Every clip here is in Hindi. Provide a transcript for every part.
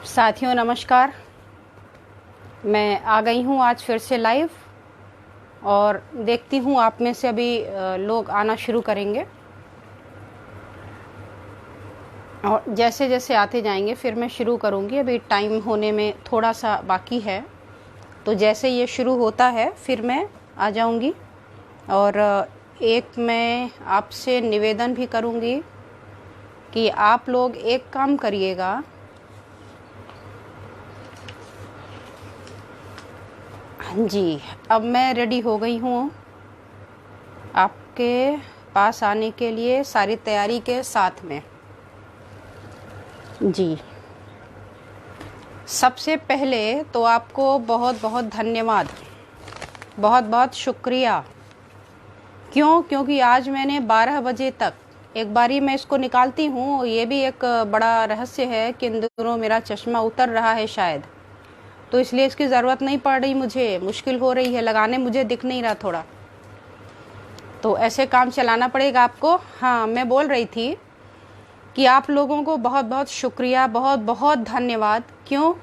साथियों नमस्कार। मैं आ गई हूँ आज फिर से लाइव और देखती हूँ आप में से अभी लोग आना शुरू करेंगे और जैसे जैसे आते जाएंगे फिर मैं शुरू करूँगी। अभी टाइम होने में थोड़ा सा बाकी है, तो जैसे ये शुरू होता है फिर मैं आ जाऊँगी। और एक मैं आपसे निवेदन भी करूँगी कि आप लोग एक काम करिएगा, जी अब मैं रेडी हो गई हूँ आपके पास आने के लिए सारी तैयारी के साथ में। जी सबसे पहले तो आपको बहुत बहुत धन्यवाद, बहुत बहुत शुक्रिया। क्योंकि आज मैंने 12 बजे तक एक बारी मैं इसको निकालती हूँ। ये भी एक बड़ा रहस्य है कि इन दिनों मेरा चश्मा उतर रहा है शायद, तो इसलिए इसकी ज़रूरत नहीं पड़ रही, मुझे मुश्किल हो रही है लगाने, मुझे दिख नहीं रहा थोड़ा, तो ऐसे काम चलाना पड़ेगा आपको। हाँ, मैं बोल रही थी कि आप लोगों को बहुत बहुत शुक्रिया, बहुत बहुत धन्यवाद। क्यों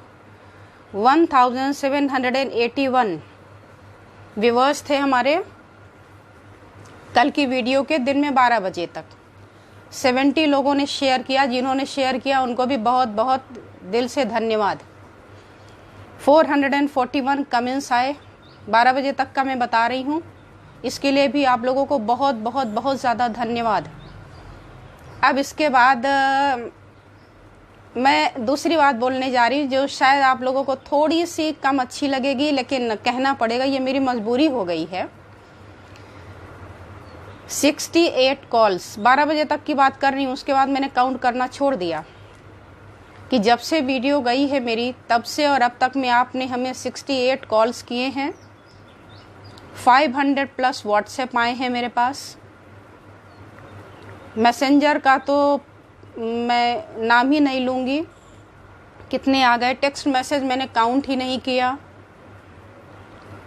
1781 व्यूअर्स थे हमारे कल की वीडियो के दिन में 12 बजे तक। 70 लोगों ने शेयर किया, जिन्होंने शेयर किया उनको भी बहुत बहुत दिल से धन्यवाद। 441 कमेंट्स आए 12 बजे तक का मैं बता रही हूँ, इसके लिए भी आप लोगों को बहुत बहुत बहुत ज़्यादा धन्यवाद। अब इसके बाद मैं दूसरी बात बोलने जा रही हूँ जो शायद आप लोगों को थोड़ी सी कम अच्छी लगेगी, लेकिन कहना पड़ेगा, ये मेरी मजबूरी हो गई है। 68 कॉल्स 12 बजे तक की बात कर रही हूँ, उसके बाद मैंने काउंट करना छोड़ दिया कि जब से वीडियो गई है मेरी तब से और अब तक में आपने हमें 68 कॉल्स किए हैं। 500 प्लस व्हाट्सएप आए हैं मेरे पास। मैसेंजर का तो मैं नाम ही नहीं लूँगी, कितने आ गए। टेक्स्ट मैसेज मैंने काउंट ही नहीं किया।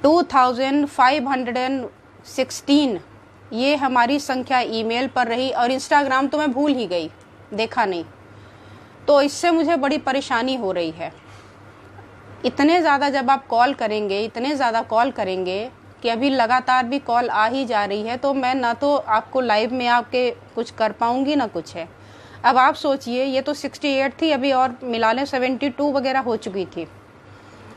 2516 ये हमारी संख्या ईमेल पर रही, और इंस्टाग्राम तो मैं भूल ही गई, देखा नहीं, तो इससे मुझे बड़ी परेशानी हो रही है। इतने ज़्यादा जब आप कॉल करेंगे, इतने ज़्यादा कॉल करेंगे कि अभी लगातार भी कॉल आ ही जा रही है, तो मैं ना तो आपको लाइव में आके कुछ कर पाऊँगी ना कुछ है। अब आप सोचिए, ये तो 68 थी, अभी और मिला लें 72 वगैरह हो चुकी थी।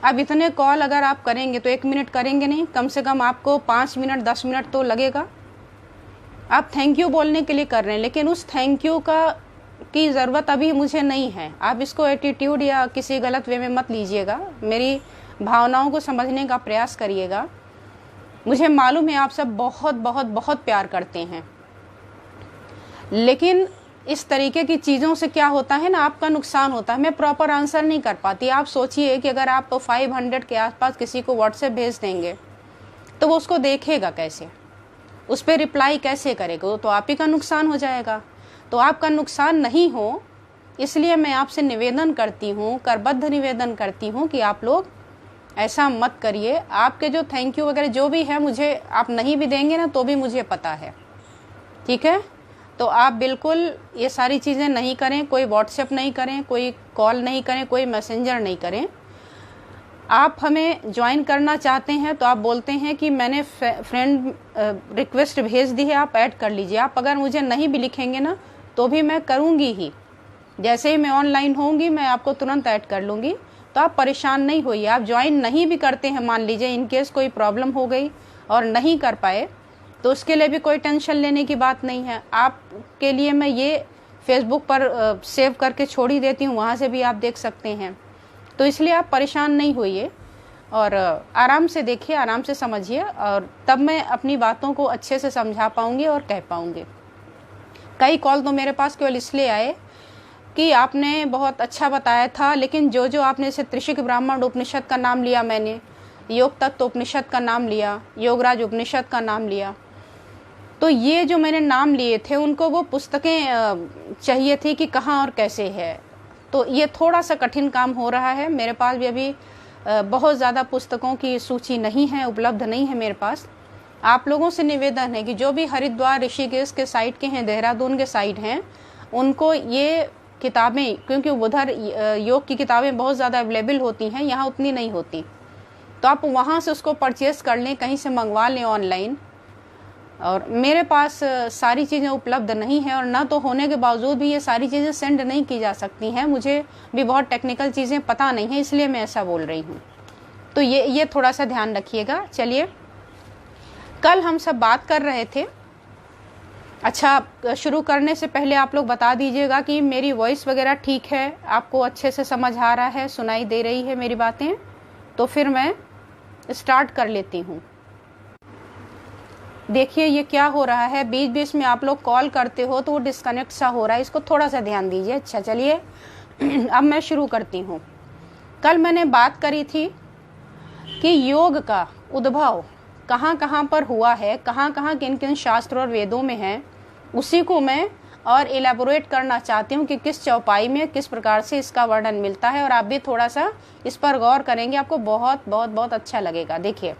अब इतने कॉल अगर आप करेंगे तो 1 मिनट करेंगे नहीं, कम से कम आपको 5 मिनट 10 मिनट तो लगेगा। आप थैंक यू बोलने के लिए कर रहे हैं, लेकिन उस थैंक यू की ज़रूरत अभी मुझे नहीं है। आप इसको एटीट्यूड या किसी गलत वे में मत लीजिएगा, मेरी भावनाओं को समझने का प्रयास करिएगा। मुझे मालूम है आप सब बहुत बहुत बहुत प्यार करते हैं, लेकिन इस तरीके की चीज़ों से क्या होता है ना, आपका नुकसान होता है। मैं प्रॉपर आंसर नहीं कर पाती। आप सोचिए कि अगर आप 500 के आसपास किसी को व्हाट्सएप भेज देंगे तो वो उसको देखेगा कैसे, उस पर रिप्लाई कैसे करेगा, तो आप ही का नुकसान हो जाएगा। तो आपका नुकसान नहीं हो, इसलिए मैं आपसे निवेदन करती हूँ, करबद्ध निवेदन करती हूँ कि आप लोग ऐसा मत करिए। आपके जो थैंक यू वगैरह जो भी है, मुझे आप नहीं भी देंगे ना तो भी मुझे पता है, ठीक है। तो आप बिल्कुल ये सारी चीज़ें नहीं करें, कोई व्हाट्सएप नहीं करें, कोई कॉल नहीं करें, कोई मैसेंजर नहीं करें। आप हमें ज्वाइन करना चाहते हैं तो आप बोलते हैं कि मैंने फ्रेंड रिक्वेस्ट भेज दी है, आप ऐड कर लीजिए। आप अगर मुझे नहीं भी लिखेंगे ना तो भी मैं करूँगी ही, जैसे ही मैं ऑनलाइन होंगी मैं आपको तुरंत ऐड कर लूँगी, तो आप परेशान नहीं होइए। आप ज्वाइन नहीं भी करते हैं, मान लीजिए इन केस कोई प्रॉब्लम हो गई और नहीं कर पाए, तो उसके लिए भी कोई टेंशन लेने की बात नहीं है। आपके लिए मैं ये फेसबुक पर सेव करके छोड़ ही देती हूँ, वहाँ से भी आप देख सकते हैं। तो इसलिए आप परेशान नहीं होइए और आराम से देखिए, आराम से समझिए, और तब मैं अपनी बातों को अच्छे से समझा पाऊँगी और कह पाऊँगी। कई कॉल तो मेरे पास केवल इसलिए आए कि आपने बहुत अच्छा बताया था, लेकिन जो जो आपने जैसे त्रिशिक ब्राह्मण उपनिषद का नाम लिया, मैंने योग तत्व उपनिषद का नाम लिया, योगराज उपनिषद का नाम लिया, तो ये जो मैंने नाम लिए थे उनको वो पुस्तकें चाहिए थी कि कहाँ और कैसे है। तो ये थोड़ा सा कठिन काम हो रहा है। मेरे पास भी अभी बहुत ज़्यादा पुस्तकों की सूची नहीं है, उपलब्ध नहीं है मेरे पास। आप लोगों से निवेदन है कि जो भी हरिद्वार ऋषिकेश के साइड के हैं, देहरादून के साइड हैं, उनको ये किताबें, क्योंकि उधर योग की किताबें बहुत ज़्यादा अवेलेबल होती हैं, यहाँ उतनी नहीं होती, तो आप वहाँ से उसको परचेस कर लें, कहीं से मंगवा लें ऑनलाइन। और मेरे पास सारी चीज़ें उपलब्ध नहीं है, और ना तो होने के बावजूद भी ये सारी चीज़ें सेंड नहीं की जा सकती हैं, मुझे भी बहुत टेक्निकल चीज़ें पता नहीं है, इसलिए मैं ऐसा बोल रही हूँ। तो ये थोड़ा सा ध्यान रखिएगा। चलिए, कल हम सब बात कर रहे थे। अच्छा, शुरू करने से पहले आप लोग बता दीजिएगा कि मेरी वॉइस वगैरह ठीक है, आपको अच्छे से समझ आ रहा है, सुनाई दे रही है मेरी बातें, तो फिर मैं स्टार्ट कर लेती हूँ। देखिए ये क्या हो रहा है, बीच बीच में आप लोग कॉल करते हो तो वो डिस्कनेक्ट सा हो रहा है, इसको थोड़ा सा ध्यान दीजिए। अच्छा चलिए अब मैं शुरू करती हूँ। कल मैंने बात करी थी कि योग का उद्भव कहाँ कहाँ पर हुआ है, कहाँ कहाँ किन किन शास्त्र और वेदों में है, उसी को मैं और एलेबोरेट करना चाहती हूँ कि किस चौपाई में किस प्रकार से इसका वर्णन मिलता है, और आप भी थोड़ा सा इस पर गौर करेंगे, आपको बहुत बहुत बहुत अच्छा लगेगा। देखिए,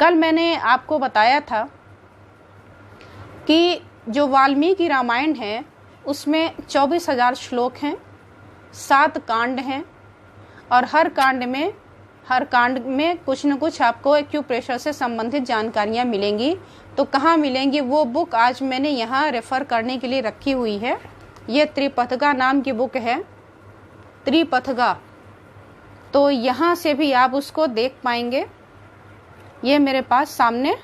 कल मैंने आपको बताया था कि जो वाल्मीकि रामायण है उसमें 24,000 श्लोक हैं, 7 कांड हैं, और हर कांड में कुछ न कुछ आपको एक्यूप्रेशर से संबंधित जानकारियाँ मिलेंगी। तो कहाँ मिलेंगी, वो बुक आज मैंने यहाँ रेफ़र करने के लिए रखी हुई है। ये त्रिपथगा नाम की बुक है, त्रिपथगा, तो यहाँ से भी आप उसको देख पाएंगे। ये मेरे पास सामने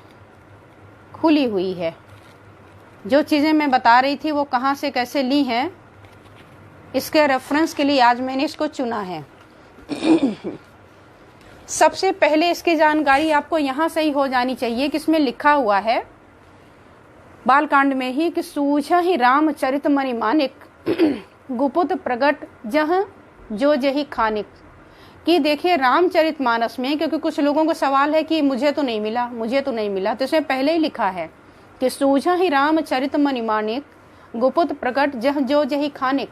खुली हुई है। जो चीज़ें मैं बता रही थी वो कहाँ से कैसे ली हैं, इसके रेफरेंस के लिए आज मैंने इसको चुना है। सबसे पहले इसकी जानकारी आपको यहाँ से ही हो जानी चाहिए कि इसमें लिखा हुआ है बालकांड में ही कि सूझा ही रामचरित मणि मानिक गुपुत प्रगट जह जो जही खानिक। कि देखिए रामचरित मानस में, क्योंकि कुछ लोगों को सवाल है कि मुझे तो नहीं मिला, तो इसमें पहले ही लिखा है कि सूझा ही रामचरित मणि मानिक गुपुत प्रगट जह जो जही खानिक,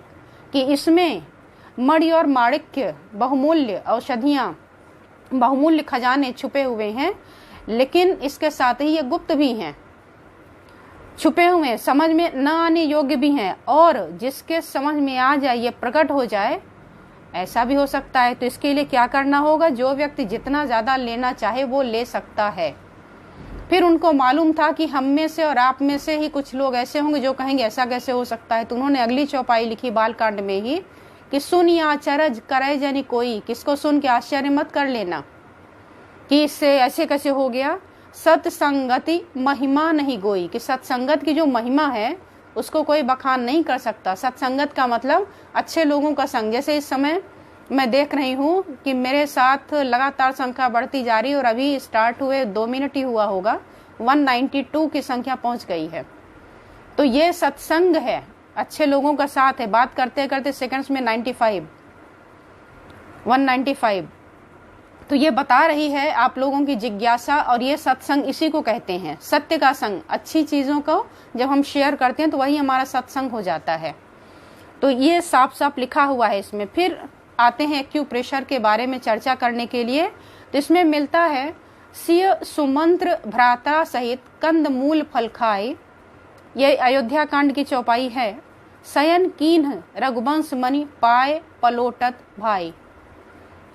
कि इसमें मणि और माणिक्य बहुमूल्य औषधियाँ, बहुमूल्य खजाने छुपे हुए हैं, लेकिन इसके साथ ही ये गुप्त भी हैं, छुपे हुए, समझ में न आने योग्य भी हैं, और जिसके समझ में आ जाए, ये प्रकट हो जाए, ऐसा भी हो सकता है। तो इसके लिए क्या करना होगा, जो व्यक्ति जितना ज़्यादा लेना चाहे वो ले सकता है। फिर उनको मालूम था कि हम में से और आप में से ही कुछ लोग ऐसे होंगे जो कहेंगे ऐसा कैसे हो सकता है, तो उन्होंने अगली चौपाई लिखी बालकांड में ही कि सुन या आचरज करे जनी कोई, किसको सुन के आश्चर्य मत कर लेना कि इससे ऐसे कैसे हो गया। सत्संगति महिमा नहीं गोई, कि सत्संगत की जो महिमा है उसको कोई बखान नहीं कर सकता। सत्संगत का मतलब अच्छे लोगों का संग। जैसे इस समय मैं देख रही हूँ कि मेरे साथ लगातार संख्या बढ़ती जा रही है, और अभी स्टार्ट हुए 2 मिनट ही हुआ होगा, 192 की संख्या पहुँच गई है। तो ये सत्संग है, अच्छे लोगों का साथ है। बात करते करते सेकंड्स में 195। तो ये बता रही है आप लोगों की जिज्ञासा, और ये सत्संग इसी को कहते हैं, सत्य का संग। अच्छी चीज़ों को जब हम शेयर करते हैं तो वही हमारा सत्संग हो जाता है। तो ये साफ साफ लिखा हुआ है इसमें। फिर आते हैं एक्यूप्रेशर के बारे में चर्चा करने के लिए। तो इसमें मिलता है सिय सुमंत्र भ्राता सहित कंद मूल फल खाए, ये अयोध्या कांड की चौपाई है। शयन कीन्ह रघुवंश मणि पाए पलोटत भाई,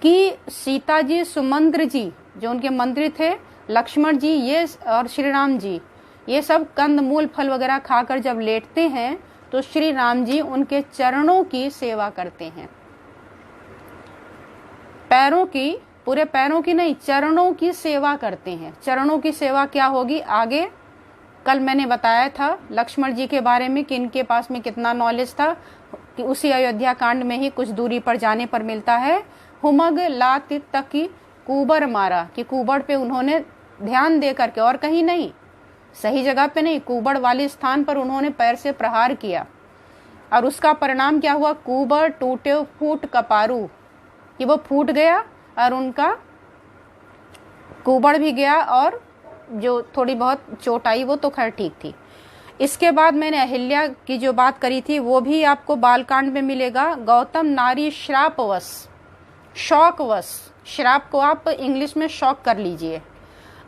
कि सीता जी, सुमंत्र जी जो उनके मंत्री थे, लक्ष्मण जी ये और श्री राम जी, ये सब कंद मूल फल वगैरह खाकर जब लेटते हैं तो श्री राम जी उनके चरणों की सेवा करते हैं। पैरों की, पूरे पैरों की नहीं, चरणों की सेवा करते हैं। चरणों की सेवा क्या होगी आगे कल मैंने बताया था लक्ष्मण जी के बारे में कि इनके पास में कितना नॉलेज था, कि उसी अयोध्या कांड में ही कुछ दूरी पर जाने पर मिलता है। हुमग लात तकी कुबर मारा, कि कुबड़ पे उन्होंने ध्यान दे करके, और कहीं नहीं, सही जगह पे नहीं, कुबड़ वाले स्थान पर उन्होंने पैर से प्रहार किया, और उसका परिणाम क्या हुआ, कुबड़ टूटे फूट कपारू, कि वो फूट गया और उनका कुबड़ भी गया, और जो थोड़ी बहुत चोट आई वो तो खैर ठीक थी। इसके बाद मैंने अहिल्या की जो बात करी थी वो भी आपको बालकांड में मिलेगा। गौतम नारी श्रापवश, शौकवश, श्राप को आप इंग्लिश में शौक कर लीजिए।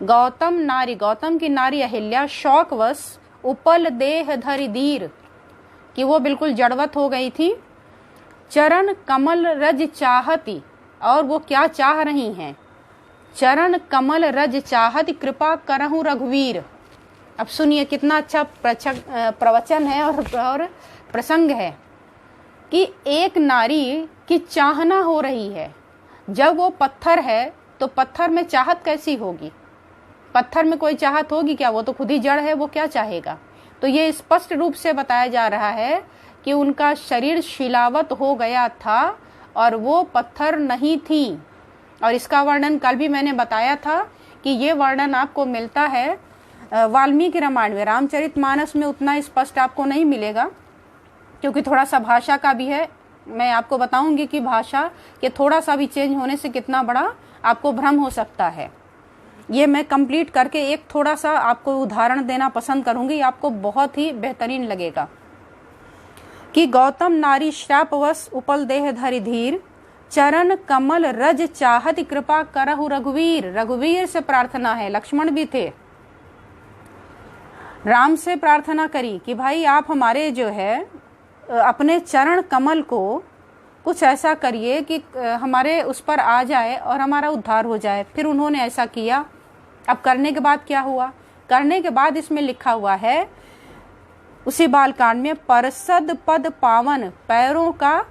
गौतम नारी, गौतम की नारी अहिल्या शौकवश उपल देह धरि धीर, कि वो बिल्कुल जड़वत हो गई थी, चरण कमल रज चाहती, और वो क्या चाह रही हैं, चरण कमल रज चाहती कृपा करहु रघुवीर। अब सुनिए कितना अच्छा प्रवचन है और प्रसंग है कि एक नारी की चाहना हो रही है। जब वो पत्थर है तो पत्थर में चाहत कैसी होगी, पत्थर में कोई चाहत होगी क्या, वो तो खुद ही जड़ है, वो क्या चाहेगा। तो ये स्पष्ट रूप से बताया जा रहा है कि उनका शरीर शिलावत हो गया था और वो पत्थर नहीं थी। और इसका वर्णन कल भी मैंने बताया था कि ये वर्णन आपको मिलता है वाल्मीकि रामायण में। रामचरितमानस में उतना स्पष्ट आपको नहीं मिलेगा क्योंकि थोड़ा सा भाषा का भी है। मैं आपको बताऊंगी कि भाषा के थोड़ा सा भी चेंज होने से कितना बड़ा आपको भ्रम हो सकता है। ये मैं कंप्लीट करके एक थोड़ा सा आपको उदाहरण देना पसंद करूंगी, आपको बहुत ही बेहतरीन लगेगा कि गौतम नारी श्रापवश उपल देह धरि धीर, चरण कमल रज चाहत कृपा करहु रघुवीर। रघुवीर से प्रार्थना है, लक्ष्मण भी थे, राम से प्रार्थना करी कि भाई आप हमारे जो है अपने चरण कमल को कुछ ऐसा करिए कि हमारे उस पर आ जाए और हमारा उद्धार हो जाए। फिर उन्होंने ऐसा किया। अब करने के बाद क्या हुआ, करने के बाद इसमें लिखा हुआ है उसी बालकांड में, परसद पद पावन, पैरों का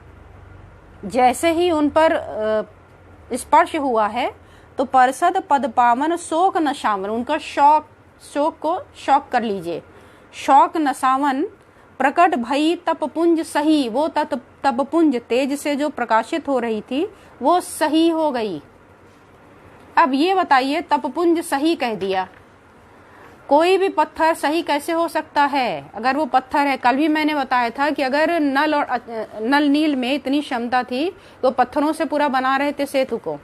जैसे ही उन पर स्पर्श हुआ है तो परसद पद पावन शोक नशावन, उनका शोक को शौक कर लीजिए, शौक नसावन प्रकट भई तपपुंज सही, वो तपपुंज तेज से जो प्रकाशित हो रही थी वो सही हो गई। अब ये बताइए, तपपुंज सही कह दिया, कोई भी पत्थर सही कैसे हो सकता है अगर वो पत्थर है। कल भी मैंने बताया था कि अगर नल नील में इतनी क्षमता थी तो पत्थरों से पूरा बना रहे थे सेतु को,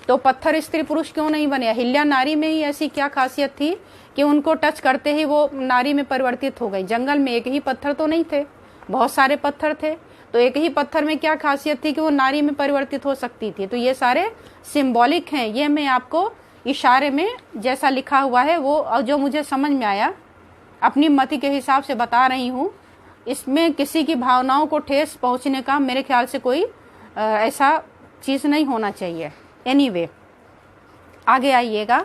तो पत्थर स्त्री पुरुष क्यों नहीं बने। अहिल्या नारी में ही ऐसी क्या खासियत थी कि उनको टच करते ही वो नारी में परिवर्तित हो गई। जंगल में एक ही पत्थर तो नहीं थे, बहुत सारे पत्थर थे, तो एक ही पत्थर में क्या खासियत थी कि वो नारी में परिवर्तित हो सकती थी। तो ये सारे सिंबॉलिक हैं, ये मैं आपको इशारे में जैसा लिखा हुआ है वो और जो मुझे समझ में आया अपनी मति के हिसाब से बता रही हूँ। इसमें किसी की भावनाओं को ठेस पहुँचने का मेरे ख्याल से कोई ऐसा चीज़ नहीं होना चाहिए। एनीवे आगे आइएगा।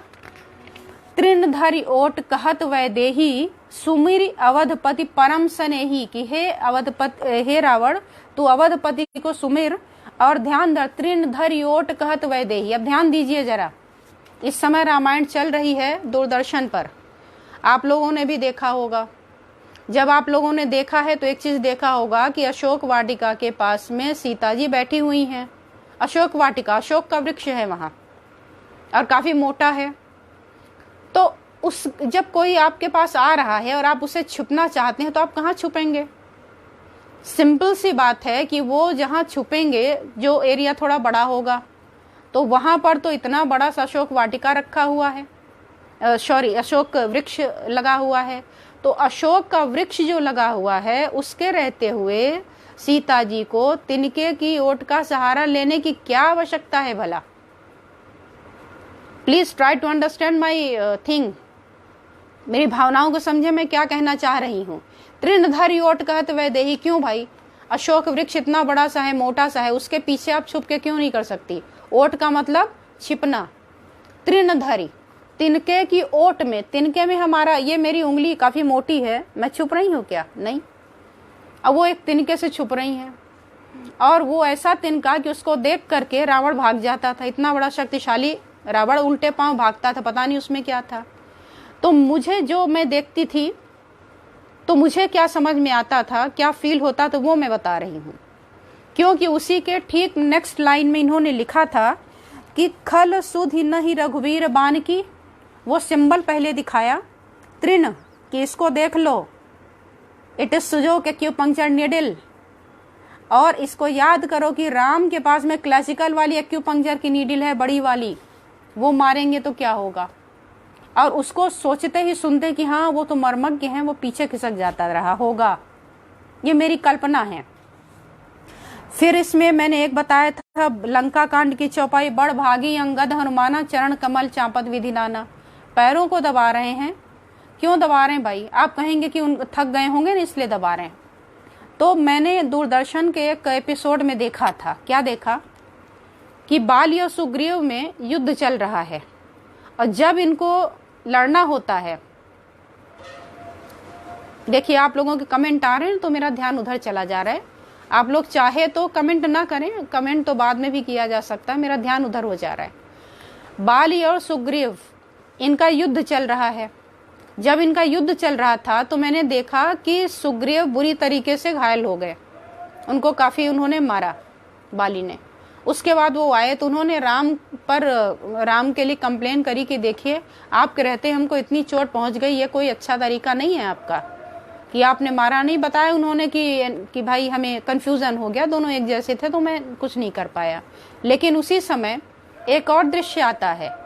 तृणधरि ओट कहत वैदेही, सुमिर अवधपति परम स्नेही, कि हे रावण तू अवधपति को सुमिर और ध्यान दर। तृणधरि ओट कहत वैदेही, अब ध्यान दीजिए जरा, इस समय रामायण चल रही है दूरदर्शन पर, आप लोगों ने भी देखा होगा। जब आप लोगों ने देखा है तो एक चीज देखा होगा कि अशोक वाटिका के पास में सीता जी बैठी हुई हैं। अशोक वाटिका, अशोक का वृक्ष है वहां और काफी मोटा है। तो जब कोई आपके पास आ रहा है और आप उसे छुपना चाहते हैं तो आप कहाँ छुपेंगे। सिंपल सी बात है कि वो जहाँ छुपेंगे, जो एरिया थोड़ा बड़ा होगा, तो वहां पर तो इतना बड़ा सा अशोक वाटिका रखा हुआ है, अशोक वृक्ष लगा हुआ है। तो अशोक का वृक्ष जो लगा हुआ है उसके रहते हुए सीता जी को तिनके की ओट का सहारा लेने की क्या आवश्यकता है भला। Please try to understand my thing, मेरी भावनाओं को समझे मैं क्या कहना चाह रही हूँ। तृणधरि ओट कहत वैदेही, क्यों भाई, अशोक वृक्ष इतना बड़ा सा है, मोटा सा है, उसके पीछे आप छुप के क्यों नहीं कर सकती। ओट का मतलब छिपना। तृणधरि, तिनके की ओट में, तिनके में हमारा ये मेरी उंगली काफी मोटी है, मैं छुप रही हूँ क्या, नहीं। अब वो एक तिनके से छुप रही हैं और वो ऐसा तिनका कि उसको देख करके रावण भाग जाता था। इतना बड़ा शक्तिशाली रावण उल्टे पांव भागता था, पता नहीं उसमें क्या था। तो मुझे जो मैं देखती थी तो मुझे क्या समझ में आता था, क्या फील होता, तो वो मैं बता रही हूँ। क्योंकि उसी के ठीक नेक्स्ट लाइन में इन्होंने लिखा था कि खल सुधि नहीं रघुवीर बान की, वो सिंबल पहले दिखाया तृण कि इसको देख लो, it is Sujok acupuncture needle. और इसको याद करो कि राम के पास में क्लासिकल वाली एक्यूपंक्चर की नीडल है, बड़ी वाली, वो मारेंगे तो क्या होगा। और उसको सोचते ही सुनते कि हाँ वो तो मर्मज्ञ हैं, वो पीछे खिसक जाता रहा होगा। ये मेरी कल्पना है। फिर इसमें मैंने एक बताया था लंका कांड की चौपाई, बड़ भागी अंगद हनुमाना चरण कमल चांपत विधि नाना। पैरों को दबा रहे हैं, क्यों दबा रहे हैं भाई। आप कहेंगे कि उन थक गए होंगे ना इसलिए दबा रहे हैं। तो मैंने दूरदर्शन के एक एपिसोड में देखा था, क्या देखा कि बाली और सुग्रीव में युद्ध चल रहा है, और जब इनको लड़ना होता है, देखिए आप लोगों के कमेंट आ रहे हैं तो मेरा ध्यान उधर चला जा रहा है। आप लोग चाहे तो कमेंट ना करें, कमेंट तो बाद में भी किया जा सकता है, मेरा ध्यान उधर हो जा रहा है। बाली और सुग्रीव इनका युद्ध चल रहा है। जब इनका युद्ध चल रहा था तो मैंने देखा कि सुग्रीव बुरी तरीके से घायल हो गए, उनको काफ़ी उन्होंने मारा बाली ने। उसके बाद वो आए तो उन्होंने राम के लिए कंप्लेन करी कि देखिए आपके रहते हमको इतनी चोट पहुंच गई, ये कोई अच्छा तरीका नहीं है आपका कि आपने मारा नहीं। बताया उन्होंने कि भाई हमें कन्फ्यूज़न हो गया, दोनों एक जैसे थे तो मैं कुछ नहीं कर पाया। लेकिन उसी समय एक और दृश्य आता है,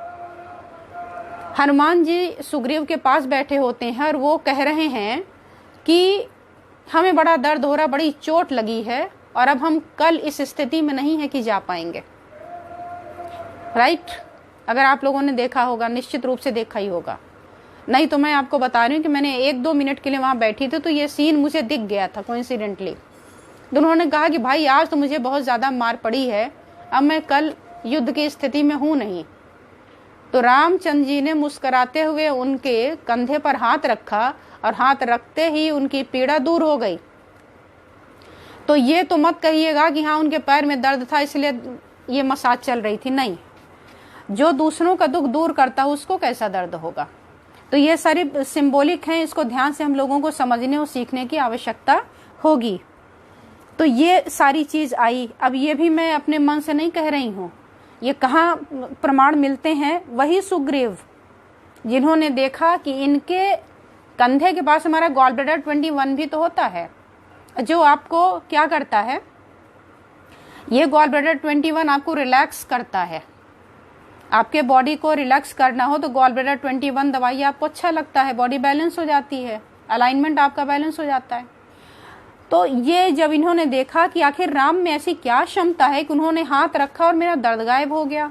हनुमान जी सुग्रीव के पास बैठे होते हैं और वो कह रहे हैं कि हमें बड़ा दर्द हो रहा, बड़ी चोट लगी है और अब हम कल इस स्थिति में नहीं है कि जा पाएंगे। राइट? अगर आप लोगों ने देखा होगा, निश्चित रूप से देखा ही होगा, नहीं तो मैं आपको बता रही हूँ कि मैंने 1-2 मिनट के लिए वहाँ बैठी थी तो ये सीन मुझे दिख गया था कोइंसिडेंटली। तो उन्होंने कहा कि भाई आज तो मुझे बहुत ज़्यादा मार पड़ी है, अब मैं कल युद्ध की स्थिति में हूँ नहीं। तो रामचंद्र जी ने मुस्कुराते हुए उनके कंधे पर हाथ रखा और हाथ रखते ही उनकी पीड़ा दूर हो गई। तो ये तो मत कहिएगा कि हाँ उनके पैर में दर्द था इसलिए ये मसाज चल रही थी, नहीं। जो दूसरों का दुख दूर करता है उसको कैसा दर्द होगा। तो ये सारी सिंबॉलिक हैं, इसको ध्यान से हम लोगों को समझने और सीखने की आवश्यकता होगी। तो ये सारी चीज़ आई। अब ये भी मैं अपने मन से नहीं कह रही हूँ, ये कहाँ प्रमाण मिलते हैं? वही सुग्रीव जिन्होंने देखा कि इनके कंधे के पास हमारा गॉल ब्लैडर 21 भी तो होता है, जो आपको क्या करता है, ये गॉल ब्लैडर 21 आपको रिलैक्स करता है। आपके बॉडी को रिलैक्स करना हो तो गॉल ब्लैडर 21 दवाई आपको अच्छा लगता है, बॉडी बैलेंस हो जाती है, अलाइनमेंट आपका बैलेंस हो जाता है। तो ये जब इन्होंने देखा कि आखिर राम में ऐसी क्या क्षमता है कि उन्होंने हाथ रखा और मेरा दर्द गायब हो गया,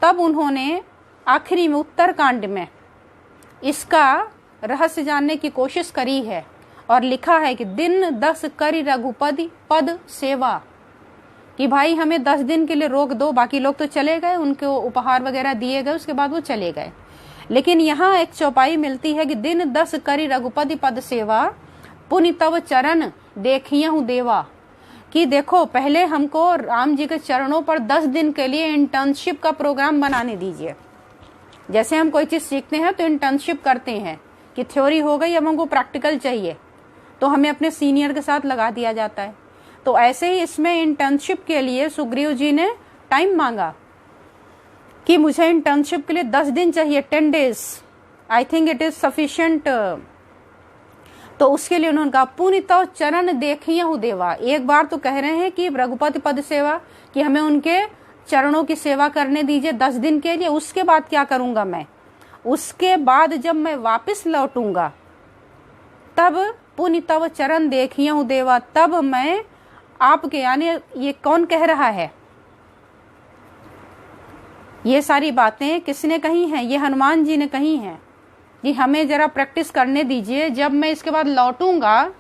तब उन्होंने आखिरी में उत्तरकांड में इसका रहस्य जानने की कोशिश करी है और लिखा है कि दिन 10 करी रघुपति पद सेवा, कि भाई हमें 10 दिन के लिए रोक दो। बाकी लोग तो चले गए, उनको उपहार वगैरह दिए गए, उसके बाद वो चले गए। लेकिन यहाँ एक चौपाई मिलती है कि दिन 10 करी रघुपति पद सेवा, पुनि तव चरण देखियहु देवा, कि देखो पहले हमको राम जी के चरणों पर 10 दिन के लिए इंटर्नशिप का प्रोग्राम बनाने दीजिए। जैसे हम कोई चीज़ सीखते हैं तो इंटर्नशिप करते हैं कि थ्योरी हो गई, अब हमको प्रैक्टिकल चाहिए, तो हमें अपने सीनियर के साथ लगा दिया जाता है। तो ऐसे ही इसमें इंटर्नशिप के लिए सुग्रीव जी ने टाइम मांगा कि मुझे इंटर्नशिप के लिए 10 दिन चाहिए, 10 days, I think it is sufficient. तो उसके लिए उन्होंने कहा पुनि तव चरण देखियहु देवा। एक बार तो कह रहे हैं कि रघुपति पद सेवा, कि हमें उनके चरणों की सेवा करने दीजिए 10 दिन के लिए। उसके बाद क्या करूंगा मैं? उसके बाद जब मैं वापस लौटूंगा तब पुनि तव चरण देखियहु देवा, तब मैं आपके, यानी ये कौन कह रहा है? ये सारी बातें किसने कही हैं? ये हनुमान जी ने कही हैं कि हमें जरा प्रैक्टिस करने दीजिए, जब मैं इसके बाद लौटूंगा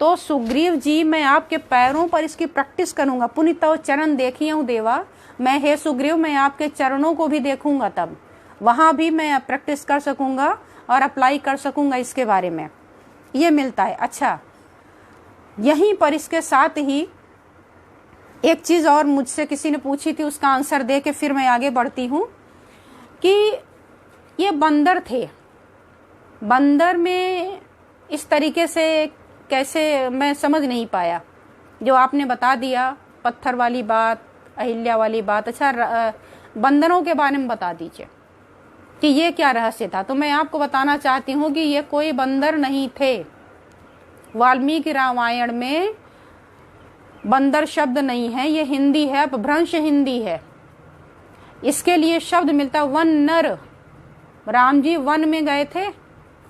तो सुग्रीव जी मैं आपके पैरों पर इसकी प्रैक्टिस करूंगा। पुनि तव चरण देखियहु देवा, मैं हे सुग्रीव मैं आपके चरणों को भी देखूंगा, तब वहां भी मैं प्रैक्टिस कर सकूंगा और अप्लाई कर सकूंगा इसके बारे में। ये मिलता है। अच्छा, यहीं पर इसके साथ ही एक चीज और मुझसे किसी ने पूछी थी, उसका आंसर दे के फिर मैं आगे बढ़ती हूँ, कि ये बंदर थे, बंदर में इस तरीके से कैसे मैं समझ नहीं पाया। जो आपने बता दिया पत्थर वाली बात, अहिल्या वाली बात, अच्छा बंदरों के बारे में बता दीजिए कि ये क्या रहस्य था। तो मैं आपको बताना चाहती हूँ कि ये कोई बंदर नहीं थे। वाल्मीकि रामायण में बंदर शब्द नहीं है, ये हिंदी है, अपभ्रंश हिंदी है। इसके लिए शब्द मिलता है वन नर। राम जी वन में गए थे,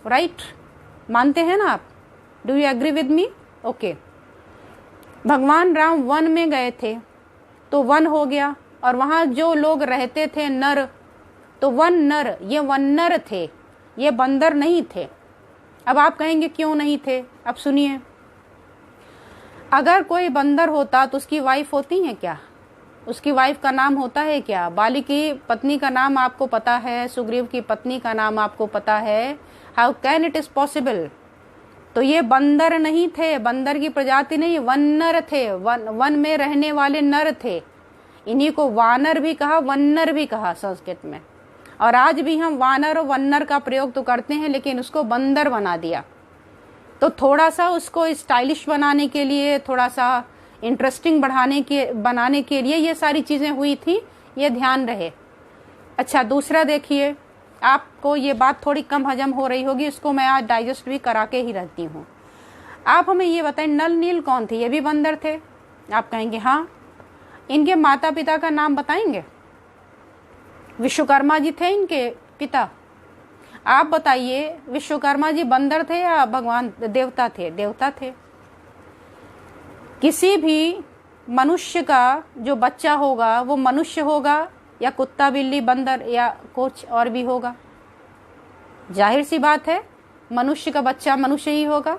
राइट? मानते हैं ना आप? Do you agree with me? Okay. भगवान राम वन में गए थे तो वन हो गया, और वहां जो लोग रहते थे नर, तो वन नर, ये वन नर थे, ये बंदर नहीं थे। अब आप कहेंगे क्यों नहीं थे? अब सुनिए, अगर कोई बंदर होता तो उसकी वाइफ होती है क्या? उसकी वाइफ का नाम होता है क्या? बाली की पत्नी का नाम आपको पता है, सुग्रीव की पत्नी का नाम आपको पता है। How can it is possible? तो ये बंदर नहीं थे, बंदर की प्रजाति नहीं, वन्नर थे, वन में रहने वाले नर थे। इन्हीं को वानर भी कहा, वन्नर भी कहा संस्कृत में। और आज भी हम वानर और वन्नर का प्रयोग तो करते हैं, लेकिन उसको बंदर बना दिया। तो थोड़ा सा उसको स्टाइलिश बनाने के लिए, थोड़ा सा इंटरेस्टिंग बनाने के लिए ये सारी चीजें हुई थी, ये ध्यान रहे। अच्छा, दूसरा देखिए, आपको ये बात थोड़ी कम हजम हो रही होगी, इसको मैं आज डाइजेस्ट भी करा के ही रहती हूँ। आप हमें ये बताएं, नल नील कौन थे? ये भी बंदर थे? आप कहेंगे हाँ। इनके माता पिता का नाम बताएंगे? विश्वकर्मा जी थे इनके पिता। आप बताइए, विश्वकर्मा जी बंदर थे या भगवान देवता थे? देवता थे। किसी भी मनुष्य का जो बच्चा होगा वो मनुष्य होगा या कुत्ता बिल्ली बंदर या कुछ और भी होगा? जाहिर सी बात है, मनुष्य का बच्चा मनुष्य ही होगा।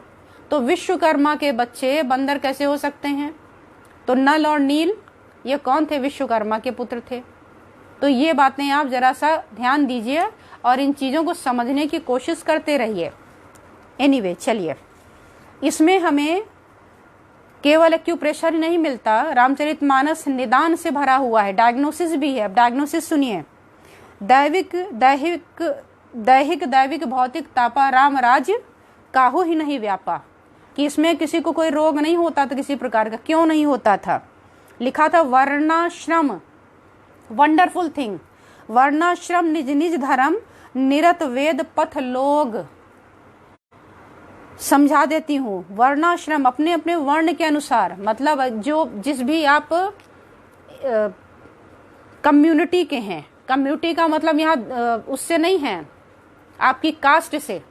तो विश्वकर्मा के बच्चे बंदर कैसे हो सकते हैं? तो नल और नील ये कौन थे? विश्वकर्मा के पुत्र थे। तो ये बातें आप जरा सा ध्यान दीजिए और इन चीज़ों को समझने की कोशिश करते रहिए। एनीवे, चलिए, इसमें हमें केवल एक्यूप्रेशर नहीं मिलता, रामचरितमानस निदान से भरा हुआ है, डायग्नोसिस भी है। अब डायग्नोसिस सुनिए। दैहिक भौतिक तापा राम राज काहू ही नहीं व्यापा, कि इसमें किसी को कोई रोग नहीं होता था किसी प्रकार का। क्यों नहीं होता था? लिखा था वर्णाश्रम, वंडरफुल थिंग, वर्णाश्रम निज निज धर्म निरत वेद पथ लोग। समझा देती हूँ, वर्णाश्रम अपने अपने वर्ण के अनुसार, मतलब जो जिस भी आप कम्युनिटी के हैं, कम्युनिटी का मतलब यहाँ उससे नहीं है, आपकी कास्ट से,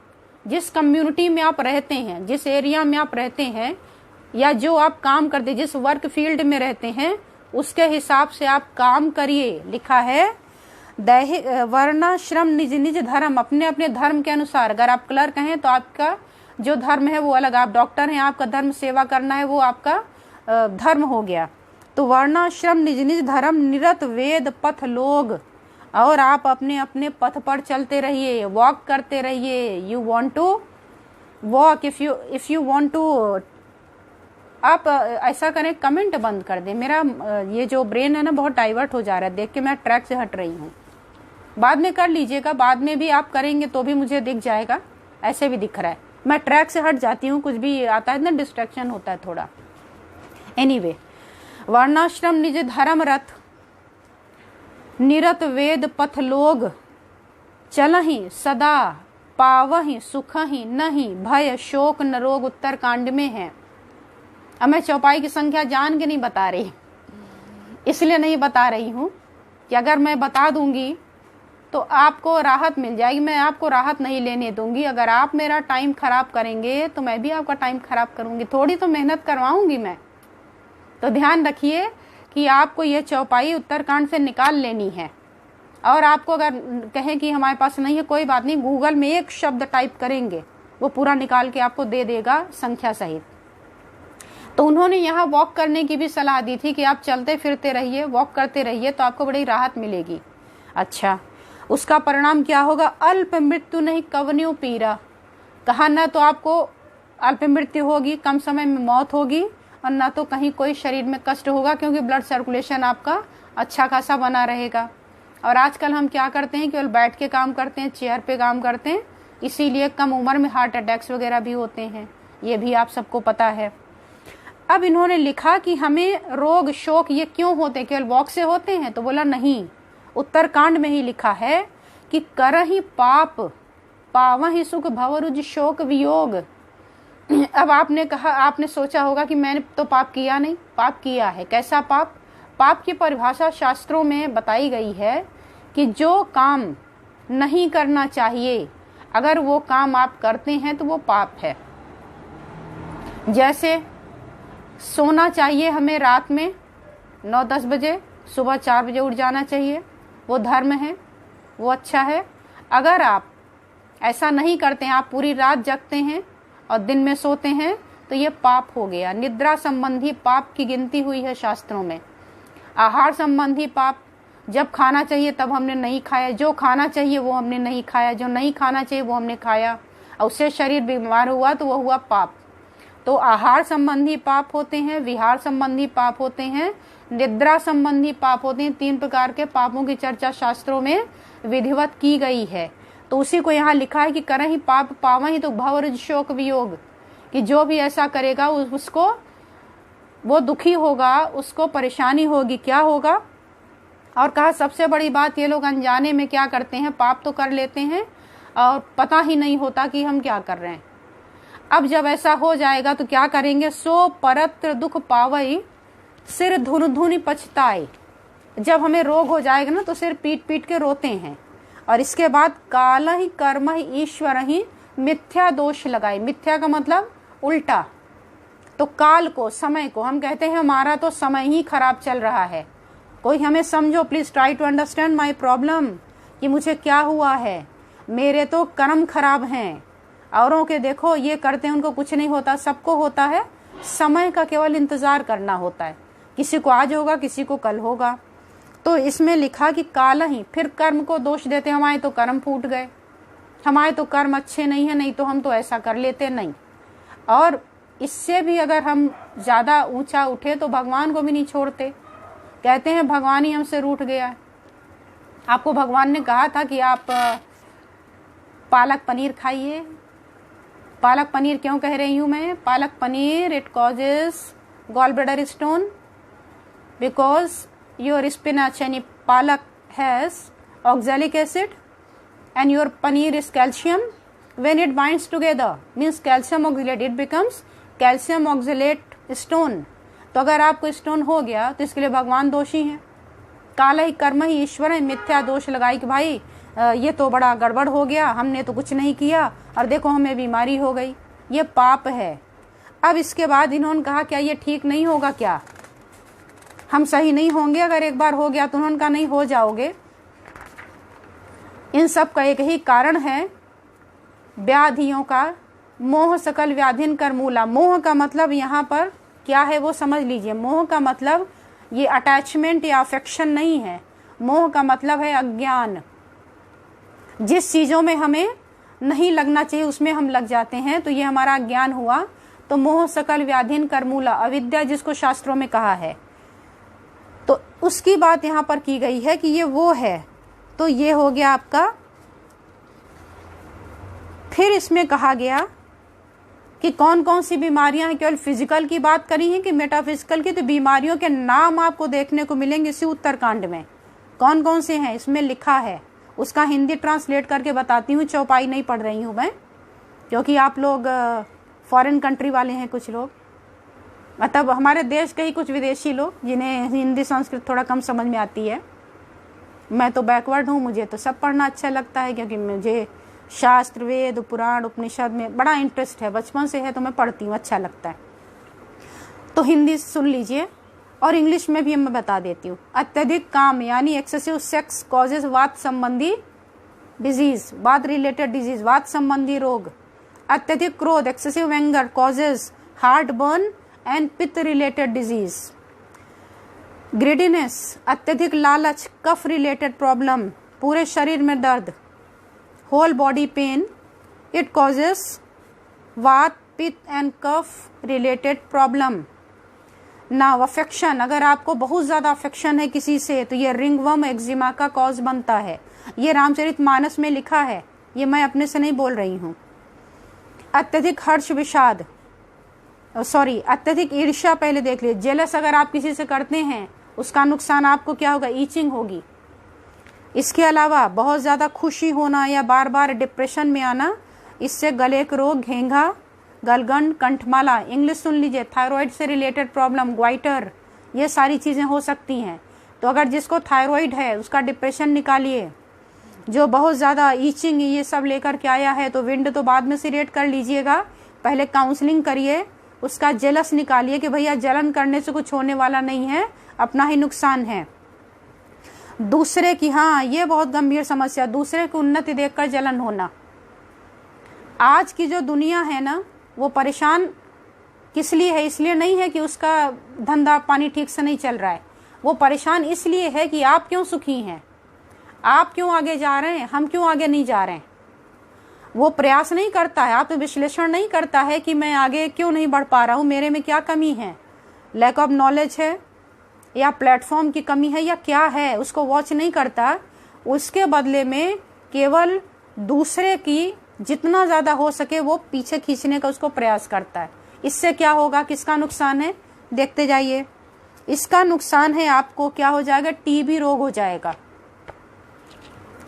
जिस कम्युनिटी में आप रहते हैं, जिस एरिया में आप रहते हैं, या जो आप काम करते, जिस वर्क फील्ड में रहते हैं, उसके हिसाब से आप काम करिए। लिखा है दैहिक वर्णाश्रम निज निज धर्म, अपने अपने धर्म के अनुसार। अगर आप क्लर्क हैं तो आपका जो धर्म है वो अलग, आप डॉक्टर हैं, आपका धर्म सेवा करना है, वो आपका धर्म हो गया। तो वर्णाश्रम निज निज धर्म निरत वेद पथ लोग, और आप अपने अपने पथ पर चलते रहिए, वॉक करते रहिए। You want to walk, if you want to, आप ऐसा करें, कमेंट बंद कर दें। मेरा ये जो ब्रेन है ना बहुत डाइवर्ट हो जा रहा है, देख के मैं ट्रैक से हट रही हूँ। बाद में कर लीजिएगा, बाद में भी आप करेंगे तो भी मुझे दिख जाएगा, ऐसे भी दिख रहा है। मैं ट्रैक से हट जाती हूँ, कुछ भी आता है ना, डिस्ट्रैक्शन होता है थोड़ा। एनीवे, वर्णाश्रम निज धर्म रथ निरत वेद पथ लोग, चलहि सदा पावहि सुखहि नहीं भय शोक न रोग, उत्तर कांड में है। अब मैं चौपाई की संख्या जान के नहीं बता रही, इसलिए नहीं बता रही हूँ कि अगर मैं बता दूंगी तो आपको राहत मिल जाएगी। मैं आपको राहत नहीं लेने दूंगी। अगर आप मेरा टाइम खराब करेंगे तो मैं भी आपका टाइम खराब करूंगी, थोड़ी तो मेहनत करवाऊंगी मैं। तो ध्यान रखिए कि आपको ये चौपाई उत्तरकांड से निकाल लेनी है। और आपको अगर कहें कि हमारे पास नहीं है, कोई बात नहीं, गूगल में एक शब्द टाइप करेंगे, वो पूरा निकाल के आपको दे देगा संख्या सहित। तो उन्होंने यहाँ वॉक करने की भी सलाह दी थी कि आप चलते फिरते रहिए, वॉक करते रहिए, तो आपको बड़ी राहत मिलेगी। अच्छा, उसका परिणाम क्या होगा? अल्प मृत्यु नहीं कवन्यू पीरा। कहा ना तो आपको अल्प मृत्यु होगी, कम समय में मौत होगी, और ना तो कहीं कोई शरीर में कष्ट होगा, क्योंकि ब्लड सर्कुलेशन आपका अच्छा खासा बना रहेगा। और आजकल हम क्या करते हैं, केवल बैठ के काम करते हैं, चेयर पे काम करते हैं, इसीलिए कम उम्र में हार्ट अटैक्स वगैरह भी होते हैं, ये भी आप सबको पता है। अब इन्होंने लिखा कि हमें रोग शोक ये क्यों होते, केवल वॉक से होते हैं? तो बोला नहीं, उत्तरकांड में ही लिखा है कि करहि पाप पावहि सुख भवरुज शोक वियोग। अब आपने कहा, आपने सोचा होगा कि मैंने तो पाप किया नहीं। पाप किया है। कैसा पाप? पाप की परिभाषा शास्त्रों में बताई गई है कि जो काम नहीं करना चाहिए, अगर वो काम आप करते हैं तो वो पाप है। जैसे सोना चाहिए हमें रात में 9-10 बजे, सुबह 4 बजे उठ जाना चाहिए, वो धर्म है, वो अच्छा है। अगर आप ऐसा नहीं करते हैं, आप पूरी रात जगते हैं और दिन में सोते हैं, तो ये पाप हो गया। निद्रा संबंधी पाप की गिनती हुई है शास्त्रों में। आहार संबंधी पाप, जब खाना चाहिए तब हमने नहीं खाया, जो खाना चाहिए वो हमने नहीं खाया, जो नहीं खाना चाहिए वो हमने खाया और उससे शरीर बीमार हुआ तो वो हुआ पाप। तो आहार संबंधी पाप होते हैं, विहार संबंधी पाप होते हैं, निद्रा संबंधी पाप होते हैं। 3 प्रकार के पापों की चर्चा शास्त्रों में विधिवत की गई है। तो उसी को यहाँ लिखा है कि करहि पाप पावहि तो भव शोक वियोग, कि जो भी ऐसा करेगा उसको वो दुखी होगा, उसको परेशानी होगी। क्या होगा? और कहा सबसे बड़ी बात, ये लोग अनजाने में क्या करते हैं, पाप तो कर लेते हैं और पता ही नहीं होता कि हम क्या कर रहे हैं। अब जब ऐसा हो जाएगा तो क्या करेंगे? सो परत्र दुख पावई सिर धुन धुनि पछताए। जब हमें रोग हो जाएगा ना तो सिर पीट पीट के रोते हैं। और इसके बाद काल ही कर्म ही ईश्वर ही मिथ्या दोष लगाए। मिथ्या का मतलब उल्टा। तो काल को, समय को हम कहते हैं हमारा तो समय ही खराब चल रहा है, कोई हमें समझो, please try to understand my problem, कि मुझे क्या हुआ है। मेरे तो कर्म खराब हैं, औरों के देखो ये करते हैं उनको कुछ नहीं होता, सबको होता है। समय का केवल इंतजार करना होता है, किसी को आज होगा किसी को कल होगा। तो इसमें लिखा कि काल ही, फिर कर्म को दोष देते, हमारे तो कर्म फूट गए, हमारे तो कर्म अच्छे नहीं है, नहीं तो हम तो ऐसा कर लेते नहीं। और इससे भी अगर हम ज्यादा ऊंचा उठे तो भगवान को भी नहीं छोड़ते, कहते हैं भगवान ही हमसे रूठ गया। आपको भगवान ने कहा था कि आप पालक पनीर खाइए। पालक पनीर क्यों कह रही हूं मैं? Palak paneer, it causes gall bladder stone because your spinach यानी palak has oxalic acid and your paneer is calcium. When it binds together means calcium oxalate, it becomes calcium oxalate stone. तो अगर आपको स्टोन हो गया तो इसके लिए भगवान दोषी हैं। काल ही कर्म ही ईश्वर है, मिथ्या दोष लगाई कि भाई ये तो बड़ा गड़बड़ हो गया, हमने तो कुछ नहीं किया और देखो हमें बीमारी हो गई, ये पाप है। अब इसके बाद इन्होंने कहा क्या ये ठीक नहीं होगा, क्या हम सही नहीं होंगे? अगर एक बार हो गया तो उन्होंने कहा नहीं, हो जाओगे। इन सब का एक ही कारण है, व्याधियों का मोह सकल व्याधिन कर मूला। मोह का मतलब यहाँ पर क्या है वो समझ लीजिए। मोह का मतलब ये अटैचमेंट या अफेक्शन नहीं है, मोह का मतलब है अज्ञान। जिस चीजों में हमें नहीं लगना चाहिए उसमें हम लग जाते हैं, तो ये हमारा ज्ञान हुआ। तो मोह सकल व्याधिन कर मूला, अविद्या जिसको शास्त्रों में कहा है, तो उसकी बात यहाँ पर की गई है कि ये वो है। तो ये हो गया आपका। फिर इसमें कहा गया कि कौन कौन सी बीमारियां हैं, केवल फिजिकल की बात करी है कि मेटाफिजिकल की। तो बीमारियों के नाम आपको देखने को मिलेंगे इसी उत्तरकांड में, कौन कौन से हैं इसमें लिखा है। उसका हिंदी ट्रांसलेट करके बताती हूँ, चौपाई नहीं पढ़ रही हूँ मैं, क्योंकि आप लोग फॉरेन कंट्री वाले हैं कुछ लोग, मतलब हमारे देश के ही कुछ विदेशी लोग जिन्हें हिंदी संस्कृत थोड़ा कम समझ में आती है। मैं तो बैकवर्ड हूँ, मुझे तो सब पढ़ना अच्छा लगता है, क्योंकि मुझे शास्त्र, वेद, पुराण, उपनिषद में बड़ा इंटरेस्ट है, बचपन से है, तो मैं पढ़ती हूँ, अच्छा लगता है। तो हिंदी सुन लीजिए और इंग्लिश में भी मैं बता देती हूँ। अत्यधिक काम यानी एक्सेसिव सेक्स कॉजेज वात संबंधी डिजीज, वात रिलेटेड डिजीज, वात संबंधी रोग। अत्यधिक क्रोध excessive anger causes heart burn and pitta related disease. Greediness अत्यधिक लालच, कफ रिलेटेड प्रॉब्लम, पूरे शरीर में दर्द, whole body pain, it causes vata pitta and kapha related problem. Now affection, अगर आपको बहुत ज्यादा अफेक्शन है किसी से तो ये रिंगवर्म एक्जिमा का कॉज बनता है। ये रामचरितमानस में लिखा है, ये मैं अपने से नहीं बोल रही हूँ। अत्यधिक हर्ष विषाद, सॉरी अत्यधिक ईर्ष्या, पहले देख लीजिए। जेलस अगर आप किसी से करते हैं उसका नुकसान आपको क्या होगा, ईचिंग होगी। इसके अलावा बहुत ज्यादा खुशी होना या बार बार डिप्रेशन में आना, इससे गले के रोग, घेंघा, गलगंड, कंठमाला। इंग्लिश सुन लीजिए। थायराइड से रिलेटेड प्रॉब्लम, ग्वाइटर, ये सारी चीजें हो सकती हैं। तो अगर जिसको थायराइड है उसका डिप्रेशन निकालिए। जो बहुत ज्यादा ईचिंग ये सब लेकर के आया है तो विंड तो बाद में सिरेट कर लीजिएगा, पहले काउंसलिंग करिए, उसका जेलस निकालिए कि भैया जलन करने से कुछ होने वाला नहीं है, अपना ही नुकसान है। दूसरे की, हाँ ये बहुत गंभीर समस्या, दूसरे की उन्नति देखकर जलन होना। आज की जो दुनिया है ना वो परेशान किस लिए है? इसलिए नहीं है कि उसका धंधा पानी ठीक से नहीं चल रहा है, वो परेशान इसलिए है कि आप क्यों सुखी हैं, आप क्यों आगे जा रहे हैं, हम क्यों आगे नहीं जा रहे हैं। वो प्रयास नहीं करता है, आप तो विश्लेषण नहीं करता है कि मैं आगे क्यों नहीं बढ़ पा रहा हूँ, मेरे में क्या कमी है, लैक ऑफ नॉलेज है या प्लेटफॉर्म की कमी है या क्या है, उसको वॉच नहीं करता। उसके बदले में केवल दूसरे की जितना ज़्यादा हो सके वो पीछे खींचने का उसको प्रयास करता है। इससे क्या होगा, किसका नुकसान है, देखते जाइए। इसका नुकसान है आपको क्या हो जाएगा, टीबी रोग हो जाएगा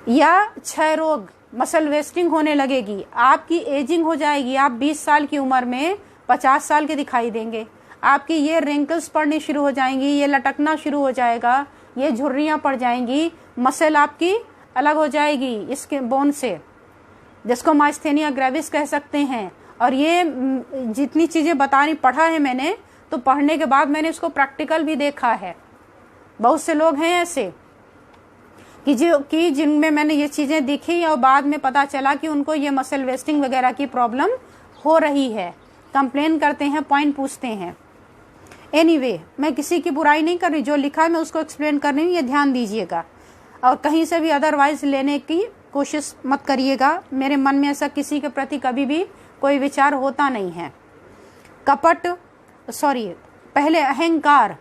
या क्षय रोग, मसल वेस्टिंग होने लगेगी, आपकी एजिंग हो जाएगी। आप 20 साल की उम्र में 50 साल के दिखाई देंगे, आपकी ये रिंकल्स पड़नी शुरू हो जाएंगी, ये लटकना शुरू हो जाएगा, ये झुर्रियाँ पड़ जाएंगी, मसल आपकी अलग हो जाएगी इसके बोन से, जिसको माइस्थेनिया ग्रेविस कह सकते हैं। और ये जितनी चीज़ें बतानी पढ़ा है मैंने, तो पढ़ने के बाद मैंने इसको प्रैक्टिकल भी देखा है। बहुत से लोग हैं ऐसे कि जिनमें मैंने ये चीज़ें देखी और बाद में पता चला कि उनको ये मसल वेस्टिंग वगैरह की प्रॉब्लम हो रही है, कंप्लेन करते हैं, पॉइंट पूछते हैं। एनीवे, मैं किसी की बुराई नहीं कर रही, जो लिखा है मैं उसको एक्सप्लेन कर रही हूँ, ये ध्यान दीजिएगा। और कहीं से भी अदरवाइज लेने की कोशिश मत करिएगा, मेरे मन में ऐसा किसी के प्रति कभी भी कोई विचार होता नहीं है। पहले अहंकार,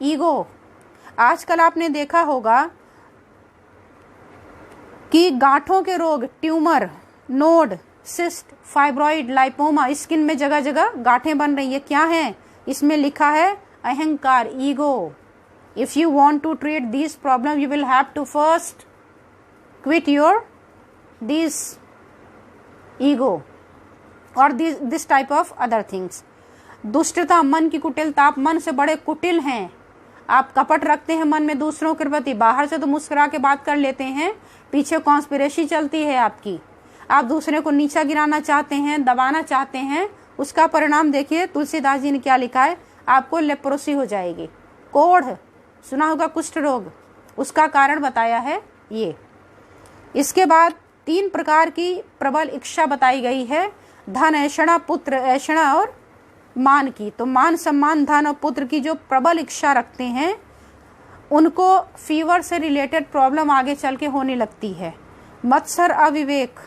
ईगो। आजकल आपने देखा होगा कि गांठों के रोग, tumour, node, cyst, fibroid, lipoma, skin में जगह जगह गांठें बन रही है। क्या है? इसमें लिखा है अहंकार, ego. If you want to treat this problem you will have to first quit your this ego और this type of other things. दुष्टता, मन की कुटिलता, आप मन से बड़े कुटिल हैं, आप कपट रखते हैं मन में दूसरों के प्रति। बाहर से तो मुस्कुरा के बात कर लेते हैं, पीछे कॉन्स्पिरेसी चलती है आपकी। आप दूसरे को नीचा गिराना चाहते हैं, दबाना चाहते हैं। उसका परिणाम देखिए, तुलसीदास जी ने क्या लिखा है, आपको लेप्रोसी हो जाएगी। कोढ़ सुना होगा, कुष्ठ रोग, उसका कारण बताया है ये। इसके बाद 3 प्रकार की प्रबल इच्छा बताई गई है, धन ऐषणा, पुत्र ऐषणा और मान की। तो मान, सम्मान, धन और पुत्र की जो प्रबल इच्छा रखते हैं उनको फीवर से रिलेटेड प्रॉब्लम आगे चल के होने लगती है। मत्सर, अविवेक,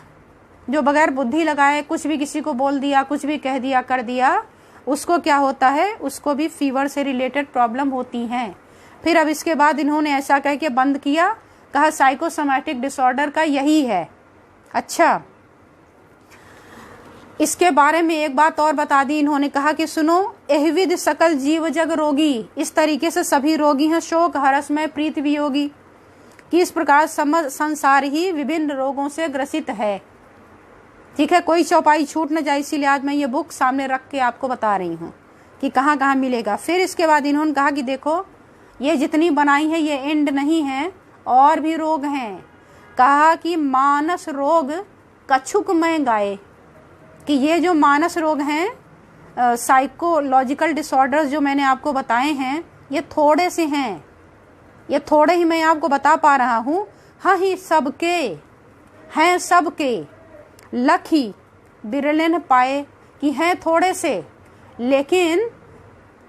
जो बगैर बुद्धि लगाए कुछ भी किसी को बोल दिया, कुछ भी कह दिया, कर दिया, उसको क्या होता है, उसको भी फीवर से रिलेटेड प्रॉब्लम होती हैं। फिर अब इसके बाद इन्होंने ऐसा कह के बंद किया, कहा साइकोसोमैटिक डिसऑर्डर का यही है। अच्छा, इसके बारे में एक बात और बता दी इन्होंने, कहा कि सुनो, एहविद सकल जीव जग रोगी, इस तरीके से सभी रोगी हैं, शोक, हरसमय, प्रीति वियोगी, कि इस प्रकार संसार ही विभिन्न रोगों से ग्रसित है। ठीक है, कोई चौपाई छूट न जाए, इसीलिए आज मैं ये बुक सामने रख के आपको बता रही हूँ कि कहाँ कहाँ मिलेगा। फिर इसके बाद इन्होंने कहा कि देखो, ये जितनी बनाई है ये एंड नहीं है, और भी रोग हैं। कहा कि मानस रोग कछुक में गाए, कि ये जो मानस रोग हैं, साइकोलॉजिकल डिसऑर्डर्स जो मैंने आपको बताए हैं, ये थोड़े से हैं, ये थोड़े ही मैं आपको बता पा रहा हूँ। हाँ ही सबके हैं, सबके लखी बिरलन पाए, कि हैं थोड़े से, लेकिन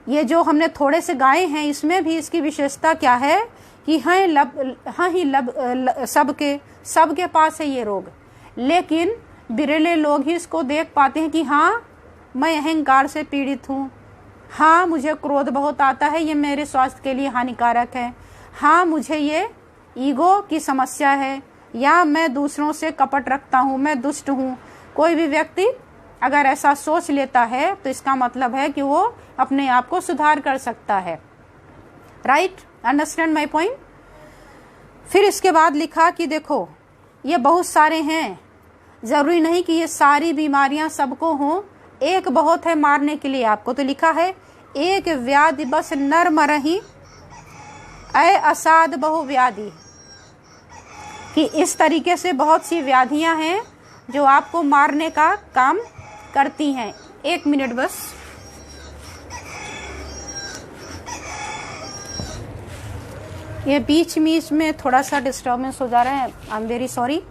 ये जो हमने थोड़े से गाए हैं इसमें भी इसकी विशेषता क्या है कि सबके पास है ये रोग, लेकिन बिरले लोग ही इसको देख पाते हैं कि हाँ, मैं अहंकार से पीड़ित हूँ, हाँ मुझे क्रोध बहुत आता है, ये मेरे स्वास्थ्य के लिए हानिकारक है, हाँ मुझे ये ईगो की समस्या है, या मैं दूसरों से कपट रखता हूँ, मैं दुष्ट हूँ। कोई भी व्यक्ति अगर ऐसा सोच लेता है तो इसका मतलब है कि वो अपने आप को सुधार कर सकता है। Right, understand my point. फिर इसके बाद लिखा कि देखो, ये बहुत सारे हैं, जरूरी नहीं कि ये सारी बीमारियां सबको हों, एक बहुत है मारने के लिए आपको। तो लिखा है, एक व्याधि बस नर मरही ऐ असाद बहु व्याधि, कि इस तरीके से बहुत सी व्याधियां हैं जो आपको मारने का काम करती हैं। 1 मिनट बस। ये बीच में थोड़ा सा डिस्टर्बेंस हो जा रहा है, आई एम वेरी सॉरी।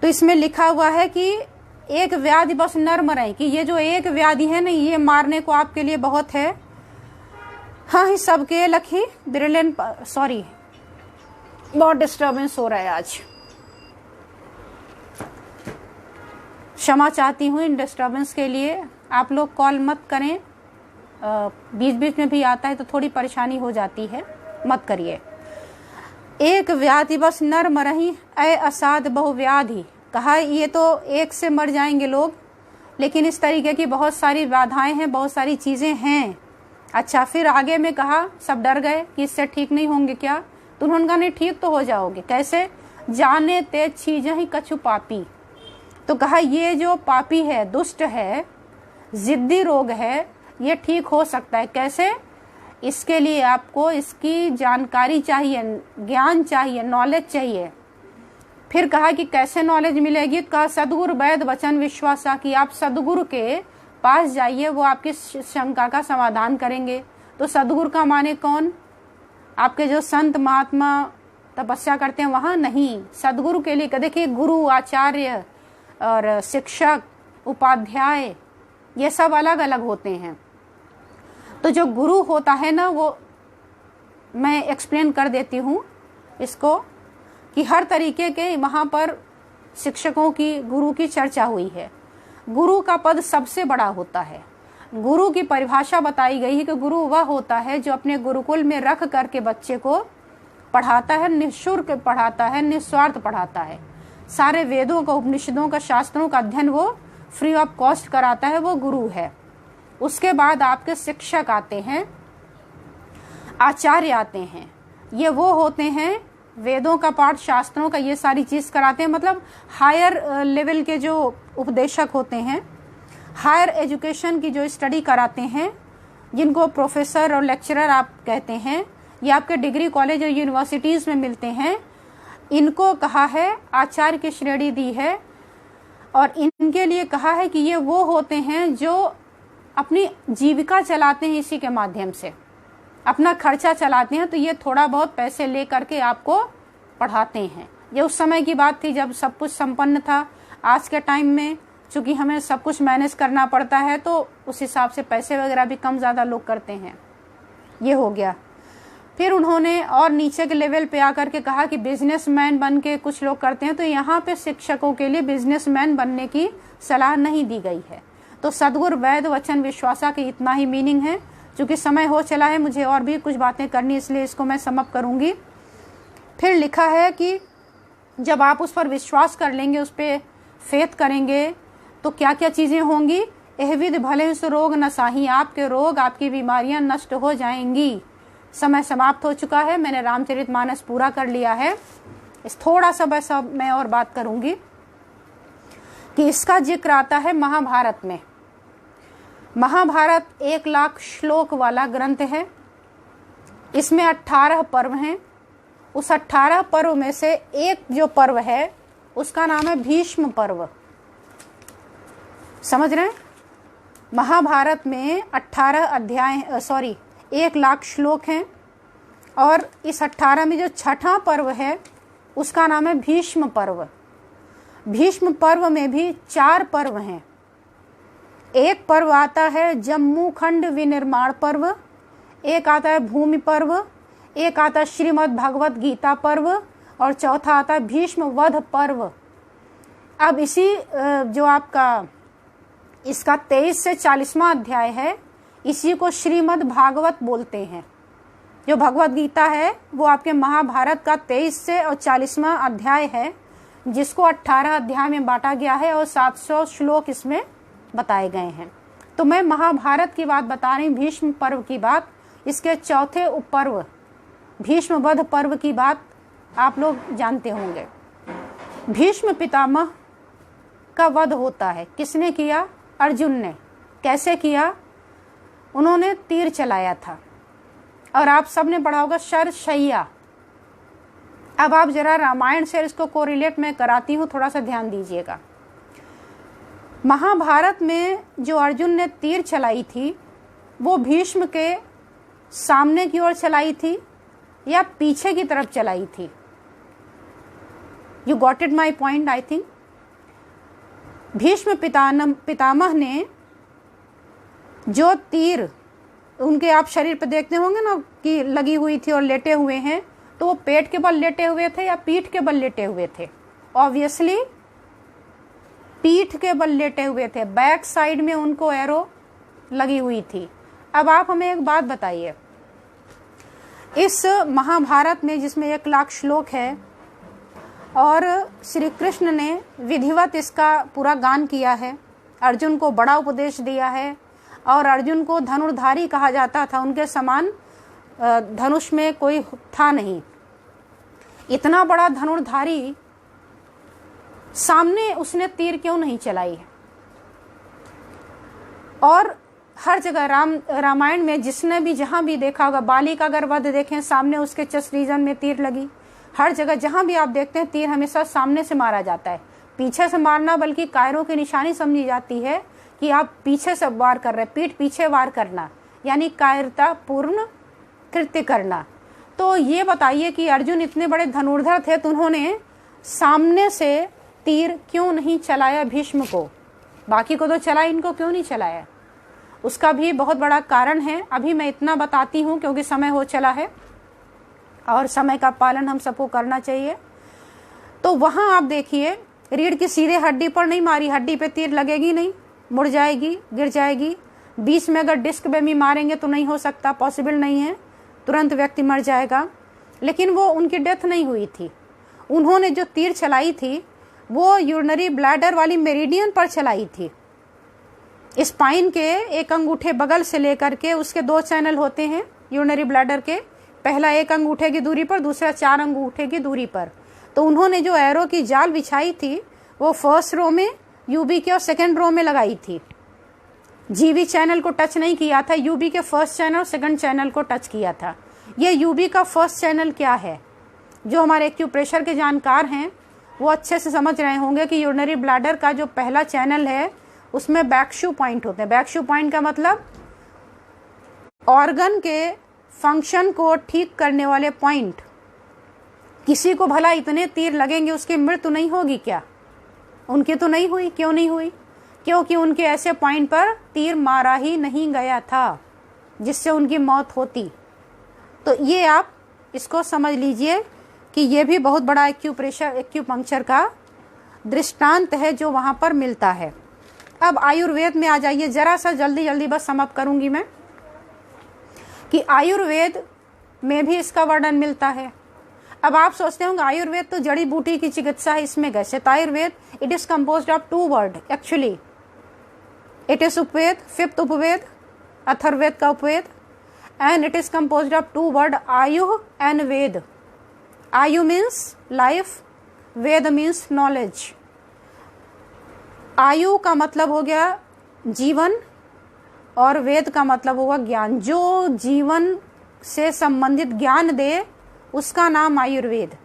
तो इसमें लिखा हुआ है कि एक व्याधि बस नर्म रहे कि ये जो एक व्याधि है ना ये मारने को आपके लिए बहुत है। हाँ ही सबके लखी ब्रिलियंट, सॉरी बहुत डिस्टर्बेंस हो रहा है आज, क्षमा चाहती हूँ इन डिस्टर्बेंस के लिए। आप लोग कॉल मत करें, बीच बीच में भी आता है तो थोड़ी परेशानी हो जाती है, मत करिए। एक व्याधि बस नर्म रही ऐ असाध बहु व्याधि, कहा ये तो एक से मर जाएंगे लोग, लेकिन इस तरीके की बहुत सारी बाधाएं हैं, बहुत सारी चीजें हैं। अच्छा, फिर आगे में कहा सब डर गए कि इससे ठीक नहीं होंगे क्या, तो उन्होंने कहा नहीं ठीक तो हो जाओगे। कैसे? जाने ते चीजें ही कछु पापी, तो कहा ये जो पापी है, दुष्ट है, जिद्दी रोग है, ये ठीक हो सकता है। कैसे? इसके लिए आपको इसकी जानकारी चाहिए, ज्ञान चाहिए, नॉलेज चाहिए। फिर कहा कि कैसे नॉलेज मिलेगी? तो कहा सदगुरु वैद वचन विश्वासा, की आप सदगुरु के पास जाइए, वो आपकी शंका का समाधान करेंगे। तो सदगुरु का माने कौन? आपके जो संत महात्मा तपस्या करते हैं वहां नहीं, सदगुरु के लिए देखिए गुरु, आचार्य और शिक्षक, उपाध्याय, ये सब अलग अलग होते हैं। तो जो गुरु होता है ना, वो मैं एक्सप्लेन कर देती हूँ इसको कि हर तरीके के वहाँ पर शिक्षकों की, गुरु की चर्चा हुई है। गुरु का पद सबसे बड़ा होता है। गुरु की परिभाषा बताई गई है कि गुरु वह होता है जो अपने गुरुकुल में रख करके बच्चे को पढ़ाता है, निःशुल्क पढ़ाता है, निस्वार्थ पढ़ाता है। सारे वेदों का, उपनिषदों का, शास्त्रों का अध्ययन वो फ्री ऑफ कॉस्ट कराता है, वो गुरु है। उसके बाद आपके शिक्षक आते हैं, आचार्य आते हैं, ये वो होते हैं वेदों का पाठ, शास्त्रों का, ये सारी चीज कराते हैं। मतलब हायर लेवल के जो उपदेशक होते हैं, हायर एजुकेशन की जो स्टडी कराते हैं, जिनको प्रोफेसर और लेक्चरर आप कहते हैं, ये आपके डिग्री कॉलेज और यूनिवर्सिटीज में मिलते हैं। इनको कहा है आचार्य की श्रेणी दी है, और इनके लिए कहा है कि ये वो होते हैं जो अपनी जीविका चलाते हैं, इसी के माध्यम से अपना खर्चा चलाते हैं। तो ये थोड़ा बहुत पैसे ले करके आपको पढ़ाते हैं। ये उस समय की बात थी जब सब कुछ संपन्न था। आज के टाइम में चूंकि हमें सब कुछ मैनेज करना पड़ता है, तो उस हिसाब से पैसे वगैरह भी कम ज़्यादा लोग करते हैं। ये हो गया। फिर उन्होंने और नीचे के लेवल पे आकर के कहा कि बिजनेसमैन बन के कुछ लोग करते हैं, तो यहाँ पे शिक्षकों के लिए बिजनेसमैन बनने की सलाह नहीं दी गई है। तो सदगुरु वैद वचन विश्वासा की इतना ही मीनिंग है। चूंकि समय हो चला है, मुझे और भी कुछ बातें करनी, इसलिए इसको मैं समअप करूंगी। फिर लिखा है कि जब आप उस पर विश्वास कर लेंगे, उस पर फेथ करेंगे, तो क्या क्या चीजें होंगी? एहविद भले से रोग नसाही, आपके रोग, आपकी बीमारियां नष्ट हो जाएंगी। समय समाप्त हो चुका है, मैंने रामचरितमानस पूरा कर लिया है। इस थोड़ा सा बस अब मैं और बात करूंगी कि इसका जिक्र आता है महाभारत में। महाभारत 1,00,000 श्लोक वाला ग्रंथ है। इसमें 18 पर्व हैं। उस 18 पर्व में से एक जो पर्व है उसका नाम है भीष्म पर्व। समझ रहे हैं? महाभारत में 18 अध्याय 1,00,000 श्लोक हैं, और इस 18 में जो छठा पर्व है उसका नाम है भीष्म पर्व। भीष्म पर्व में भी 4 पर्व हैं। एक पर्व आता है जम्मू खंड विनिर्माण पर्व, एक आता है भूमि पर्व, एक आता है श्रीमद् भगवत गीता पर्व, और चौथा आता है भीष्म वध पर्व। अब इसी जो आपका इसका 23 से 40वां अध्याय है, इसी को श्रीमद् भागवत बोलते हैं। जो भगवत गीता है वो आपके महाभारत का 23 से और 40वां अध्याय है, जिसको 18 अध्याय में बांटा गया है और 700 श्लोक इसमें बताए गए हैं। तो मैं महाभारत की बात बता रही, भीष्म पर्व की बात। इसके चौथे उपपर्व भीष्म वध पर्व की बात आप लोग जानते होंगे। भीष्म पितामह का वध होता है। किसने किया? अर्जुन ने। कैसे किया? उन्होंने तीर चलाया था, और आप सबने पढ़ा होगा शरशय्या। अब आप जरा रामायण से इसको कोरिलेट में कराती हूँ, थोड़ा सा ध्यान दीजिएगा। महाभारत में जो अर्जुन ने तीर चलाई थी वो भीष्म के सामने की ओर चलाई थी या पीछे की तरफ चलाई थी? You got it my point I think. Bhishma Pitamah ने जो तीर उनके आप शरीर पर देखते होंगे ना कि लगी हुई थी और लेटे हुए हैं, तो वो पेट के बल लेटे हुए थे या पीठ के बल लेटे हुए थे? ऑब्वियसली पीठ के बल लेटे हुए थे, बैक साइड में उनको एरो लगी हुई थी। अब आप हमें एक बात बताइए, इस महाभारत में जिसमें 1 लाख श्लोक है और श्री कृष्ण ने विधिवत इसका पूरा गान किया है, अर्जुन को बड़ा उपदेश दिया है और अर्जुन को धनुर्धारी कहा जाता था, उनके समान धनुष में कोई था नहीं। इतना बड़ा धनुर्धारी सामने उसने तीर क्यों नहीं चलाई? और हर जगह रामायण में जिसने भी जहां भी देखा होगा, बाली का अगर वध देखें, सामने उसके चेस्ट रीजन में तीर लगी। हर जगह जहां भी आप देखते हैं तीर हमेशा सामने से मारा जाता है, पीछे से मारना बल्कि कायरों की निशानी समझी जाती है कि आप पीछे से वार कर रहे हैं, पीठ पीछे वार करना यानी कायरता पूर्ण कृत्य करना। तो ये बताइए कि अर्जुन इतने बड़े धनुर्धर थे तो उन्होंने सामने से तीर क्यों नहीं चलाया भीष्म को? बाकी को तो चला, इनको क्यों नहीं चलाया? उसका भी बहुत बड़ा कारण है। अभी मैं इतना बताती हूँ क्योंकि समय हो चला है और समय का पालन हम सबको करना चाहिए। तो वहां आप देखिए, रीढ़ की सीधे हड्डी पर नहीं मारी, हड्डी पे तीर लगेगी नहीं, मुड़ जाएगी, गिर जाएगी। बीच में अगर डिस्क में भी मारेंगे तो नहीं हो सकता, पॉसिबल नहीं है, तुरंत व्यक्ति मर जाएगा। लेकिन वो उनकी डेथ नहीं हुई थी। उन्होंने जो तीर चलाई थी वो यूरिनरी ब्लैडर वाली मेरिडियन पर चलाई थी। स्पाइन के एक अंगूठे बगल से लेकर के, उसके 2 चैनल होते हैं यूरिनरी ब्लैडर के, पहला 1 अंगूठे की दूरी पर, दूसरा 4 अंगूठे की दूरी पर। तो उन्होंने जो एरो की जाल बिछाई थी वो फर्स्ट रो में यूबी के और सेकंड रो में लगाई थी। जीवी चैनल को टच नहीं किया था, यूबी के फर्स्ट चैनल और सेकंड चैनल को टच किया था। ये यूबी का फर्स्ट चैनल क्या है? जो हमारे एक्यूप्रेशर के जानकार हैं वो अच्छे से समझ रहे होंगे कि यूरिनरी ब्लैडर का जो पहला चैनल है उसमें बैकशू पॉइंट होते हैं। बैकशू पॉइंट का मतलब ऑर्गन के फंक्शन को ठीक करने वाले पॉइंट। किसी को भला इतने तीर लगेंगे उसकी मृत्यु नहीं होगी क्या? उनकी तो नहीं हुई। क्यों नहीं हुई? क्योंकि उनके ऐसे पॉइंट पर तीर मारा ही नहीं गया था जिससे उनकी मौत होती। तो ये आप इसको समझ लीजिए कि ये भी बहुत बड़ा एक्यूपंक्चर का दृष्टांत है जो वहां पर मिलता है। अब आयुर्वेद में आ जाइए, जरा सा जल्दी बस समाप्त करूंगी मैं कि आयुर्वेद में भी इसका वर्णन मिलता है। अब आप सोचते होंगे आयुर्वेद तो जड़ी बूटी की चिकित्सा है, इसमें कैसे? तो Ayurveda it is composed of 2 word actually. It is upaveda, 5th upaveda, Atharvaveda का उपवेद, and it is composed of 2 word ayu and veda. Ayu means life, veda means knowledge. आयु का मतलब हो गया जीवन और वेद का मतलब होगा ज्ञान। जो जीवन से संबंधित ज्ञान दे उसका नाम आयुर्वेद।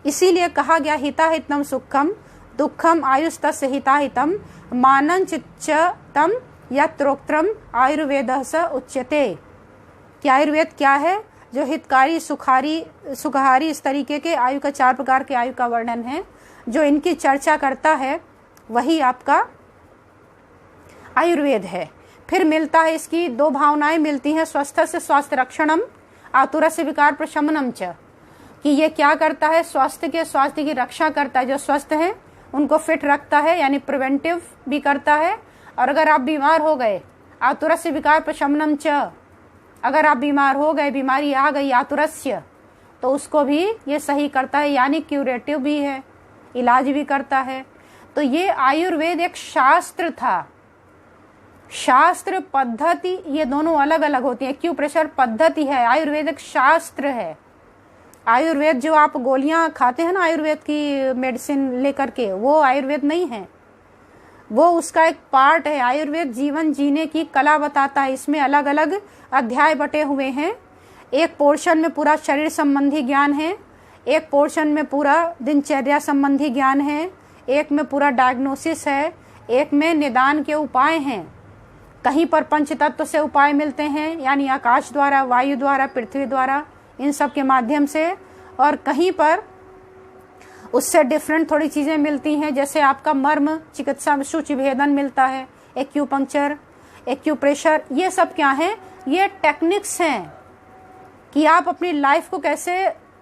इसीलिए कहा गया हिताहितम सुखम दुखम आयुस्तस्य हिताहितम मानं चिच्चतम यत्रोक्तम आयुर्वेदः स उच्यते। कि आयुर्वेद क्या है? जो हितकारी सुखहारी इस तरीके के आयु का 4 प्रकार के आयु का वर्णन है, जो इनकी चर्चा करता है वही आपका आयुर्वेद है। फिर मिलता है, इसकी 2 भावनाएं मिलती हैं, स्वस्थ से स्वास्थ्य रक्षणम, आतुर से विकार प्रशमनम च। कि ये क्या करता है? स्वास्थ्य की रक्षा करता है। जो स्वस्थ हैं उनको फिट रखता है यानी प्रिवेंटिव भी करता है। और अगर आप बीमार हो गए, आतुर से विकार प्रशमनम च, अगर आप बीमार हो गए, बीमारी आ गई आतुरस्य, तो उसको भी ये सही करता है यानी क्यूरेटिव भी है, इलाज भी करता है। तो ये आयुर्वेद एक शास्त्र था। शास्त्र पद्धति ये दोनों अलग अलग होती है। एक्यूप्रेशर पद्धति है, आयुर्वेद एक शास्त्र है। आयुर्वेद जो आप गोलियां खाते हैं ना आयुर्वेद की मेडिसिन लेकर के, वो आयुर्वेद नहीं है, वो उसका एक पार्ट है। आयुर्वेद जीवन जीने की कला बताता है। इसमें अलग अलग अध्याय बटे हुए हैं। एक पोर्शन में पूरा शरीर संबंधी ज्ञान है, एक पोर्शन में पूरा दिनचर्या संबंधी ज्ञान है, एक में पूरा डायग्नोसिस है, एक में निदान के उपाय हैं। कहीं पर पंच तत्व से उपाय मिलते हैं यानी आकाश द्वारा, वायु द्वारा, पृथ्वी द्वारा, इन सब के माध्यम से। और कहीं पर उससे डिफरेंट थोड़ी चीज़ें मिलती हैं, जैसे आपका मर्म चिकित्सा सूचि भेदन मिलता है, एक्यूपंक्चर, एक्यूप्रेशर, ये सब क्या है, ये टेक्निक्स हैं कि आप अपनी लाइफ को कैसे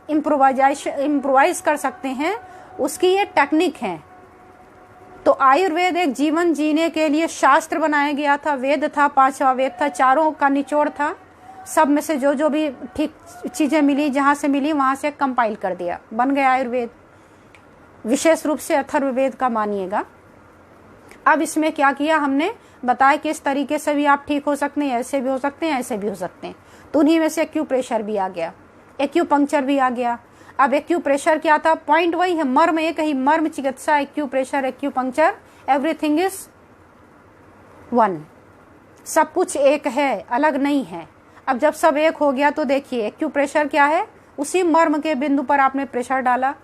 इम्प्रोवाइज कर सकते हैं, उसकी ये टेक्निक है। तो आयुर्वेद एक जीवन जीने के लिए शास्त्र बनाया गया था, वेद था, 5वां वेद था, चारों का निचोड़ था, सब में से जो जो भी ठीक चीज़ें मिली, जहाँ से मिली वहाँ से कंपाइल कर दिया, बन गया आयुर्वेद। विशेष रूप से अथर्ववेद का मानिएगा। अब इसमें क्या किया हमने, बताया कि इस तरीके से भी आप ठीक हो सकते हैं, ऐसे भी हो सकते हैं, ऐसे भी हो सकते हैं। तो उन्हीं में से एक्यूप्रेशर भी आ गया, एक्यूपंक्चर भी आ गया। अब एक्यूप्रेशर क्या था, पॉइंट वही है, मर्म एक ही, मर्म चिकित्सा, acupressure, acupuncture, everything is one, सब कुछ एक है, अलग नहीं है। अब जब सब एक हो गया तो देखिए एक्यूप्रेशर क्या है, उसी मर्म के बिंदु पर आपने प्रेशर डाला।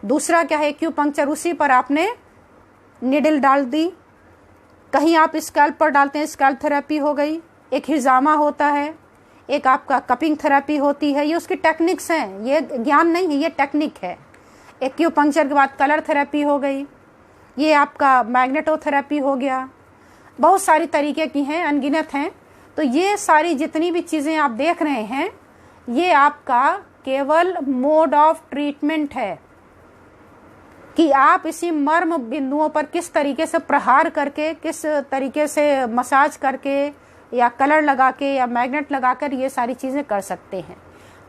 दूसरा क्या है, एक्यूपंक्चर, उसी पर आपने निडल डाल दी। कहीं आप स्कैल्प पर डालते हैं, स्कैल्प थेरेपी हो गई। एक हिजामा होता है, एक आपका कपिंग थेरेपी होती है, ये उसकी टेक्निक्स हैं, ये ज्ञान नहीं है, ये टेक्निक है। एक्यूपंक्चर के बाद कलर थेरेपी हो गई, ये आपका मैग्नेटोथेरेपी हो गया, बहुत सारी तरीके की हैं, अनगिनत हैं। तो ये सारी जितनी भी चीज़ें आप देख रहे हैं, ये आपका केवल मोड ऑफ ट्रीटमेंट है कि आप इसी मर्म बिंदुओं पर किस तरीके से प्रहार करके, किस तरीके से मसाज करके या कलर लगा के या मैग्नेट लगाकर ये सारी चीज़ें कर सकते हैं।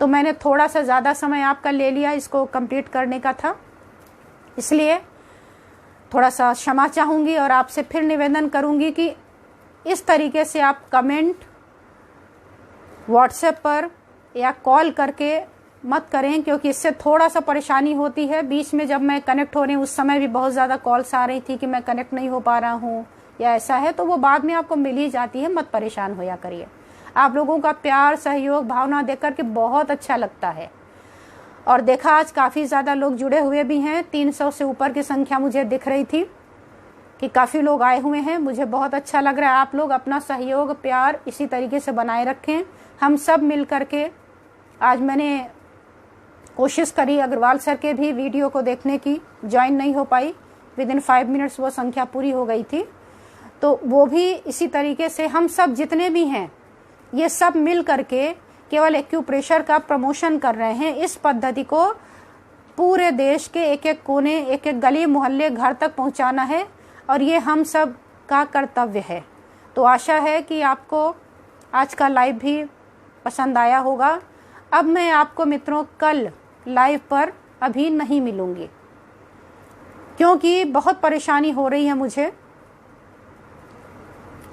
तो मैंने थोड़ा सा ज़्यादा समय आपका ले लिया, इसको कंप्लीट करने का था, इसलिए थोड़ा सा क्षमा चाहूँगी और आपसे फिर निवेदन करूँगी कि इस तरीके से आप कमेंट व्हाट्सएप पर या कॉल करके मत करें, क्योंकि इससे थोड़ा सा परेशानी होती है। बीच में जब मैं कनेक्ट हो रही हूँ उस समय भी बहुत ज़्यादा कॉल्स आ रही थी कि मैं कनेक्ट नहीं हो पा रहा हूँ या ऐसा है, तो वो बाद में आपको मिल ही जाती है, मत परेशान होया करिए। आप लोगों का प्यार, सहयोग, भावना देख कर के बहुत अच्छा लगता है। और देखा आज काफ़ी ज़्यादा लोग जुड़े हुए भी हैं, 300 से ऊपर की संख्या मुझे दिख रही थी कि काफ़ी लोग आए हुए हैं, मुझे बहुत अच्छा लग रहा है। आप लोग अपना सहयोग, प्यार इसी तरीके से बनाए रखें, हम सब मिल कर के। आज मैंने कोशिश करी अग्रवाल सर के भी वीडियो को देखने की, ज्वाइन नहीं हो पाई, विदिन 5 मिनट्स वो संख्या पूरी हो गई थी। तो वो भी इसी तरीके से हम सब जितने भी हैं, ये सब मिल करके केवल एक्यूप्रेशर का प्रमोशन कर रहे हैं। इस पद्धति को पूरे देश के एक एक कोने, एक एक गली मोहल्ले, घर तक पहुंचाना है और ये हम सब का कर्तव्य है। तो आशा है कि आपको आज का लाइव भी पसंद आया होगा। अब मैं आपको मित्रों कल लाइव पर अभी नहीं मिलूंगी, क्योंकि बहुत परेशानी हो रही है मुझे।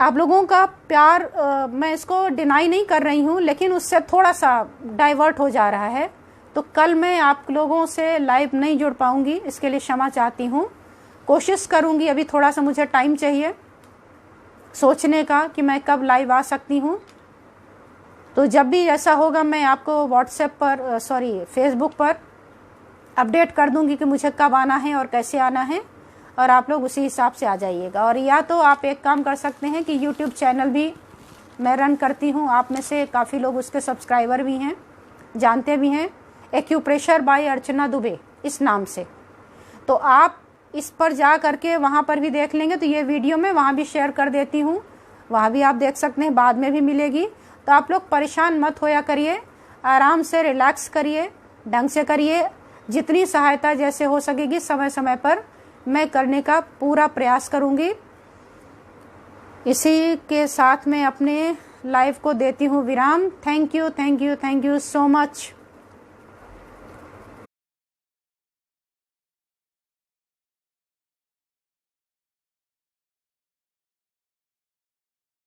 आप लोगों का प्यार मैं इसको डिनाई नहीं कर रही हूँ, लेकिन उससे थोड़ा सा डाइवर्ट हो जा रहा है। तो कल मैं आप लोगों से लाइव नहीं जुड़ पाऊंगी, इसके लिए क्षमा चाहती हूँ। कोशिश करूँगी, अभी थोड़ा सा मुझे टाइम चाहिए सोचने का कि मैं कब लाइव आ सकती हूँ। तो जब भी ऐसा होगा मैं आपको व्हाट्सएप पर फेसबुक पर अपडेट कर दूंगी कि मुझे कब आना है और कैसे आना है, और आप लोग उसी हिसाब से आ जाइएगा। और या तो आप एक काम कर सकते हैं कि यूट्यूब चैनल भी मैं रन करती हूँ, आप में से काफ़ी लोग उसके सब्सक्राइबर भी हैं, जानते भी हैं, एक्यूप्रेशर बाय अर्चना दुबे इस नाम से। तो आप इस पर जा करके वहाँ पर भी देख लेंगे, तो ये वीडियो मैं वहाँ भी शेयर कर देती हूँ, वहाँ भी आप देख सकते हैं, बाद में भी मिलेगी। तो आप लोग परेशान मत होया करिए, आराम से रिलैक्स करिए, ढंग से करिए। जितनी सहायता जैसे हो सकेगी समय समय पर मैं करने का पूरा प्रयास करूंगी। इसी के साथ मैं अपने लाइव को देती हूँ विराम। Thank you, thank you, thank you so much.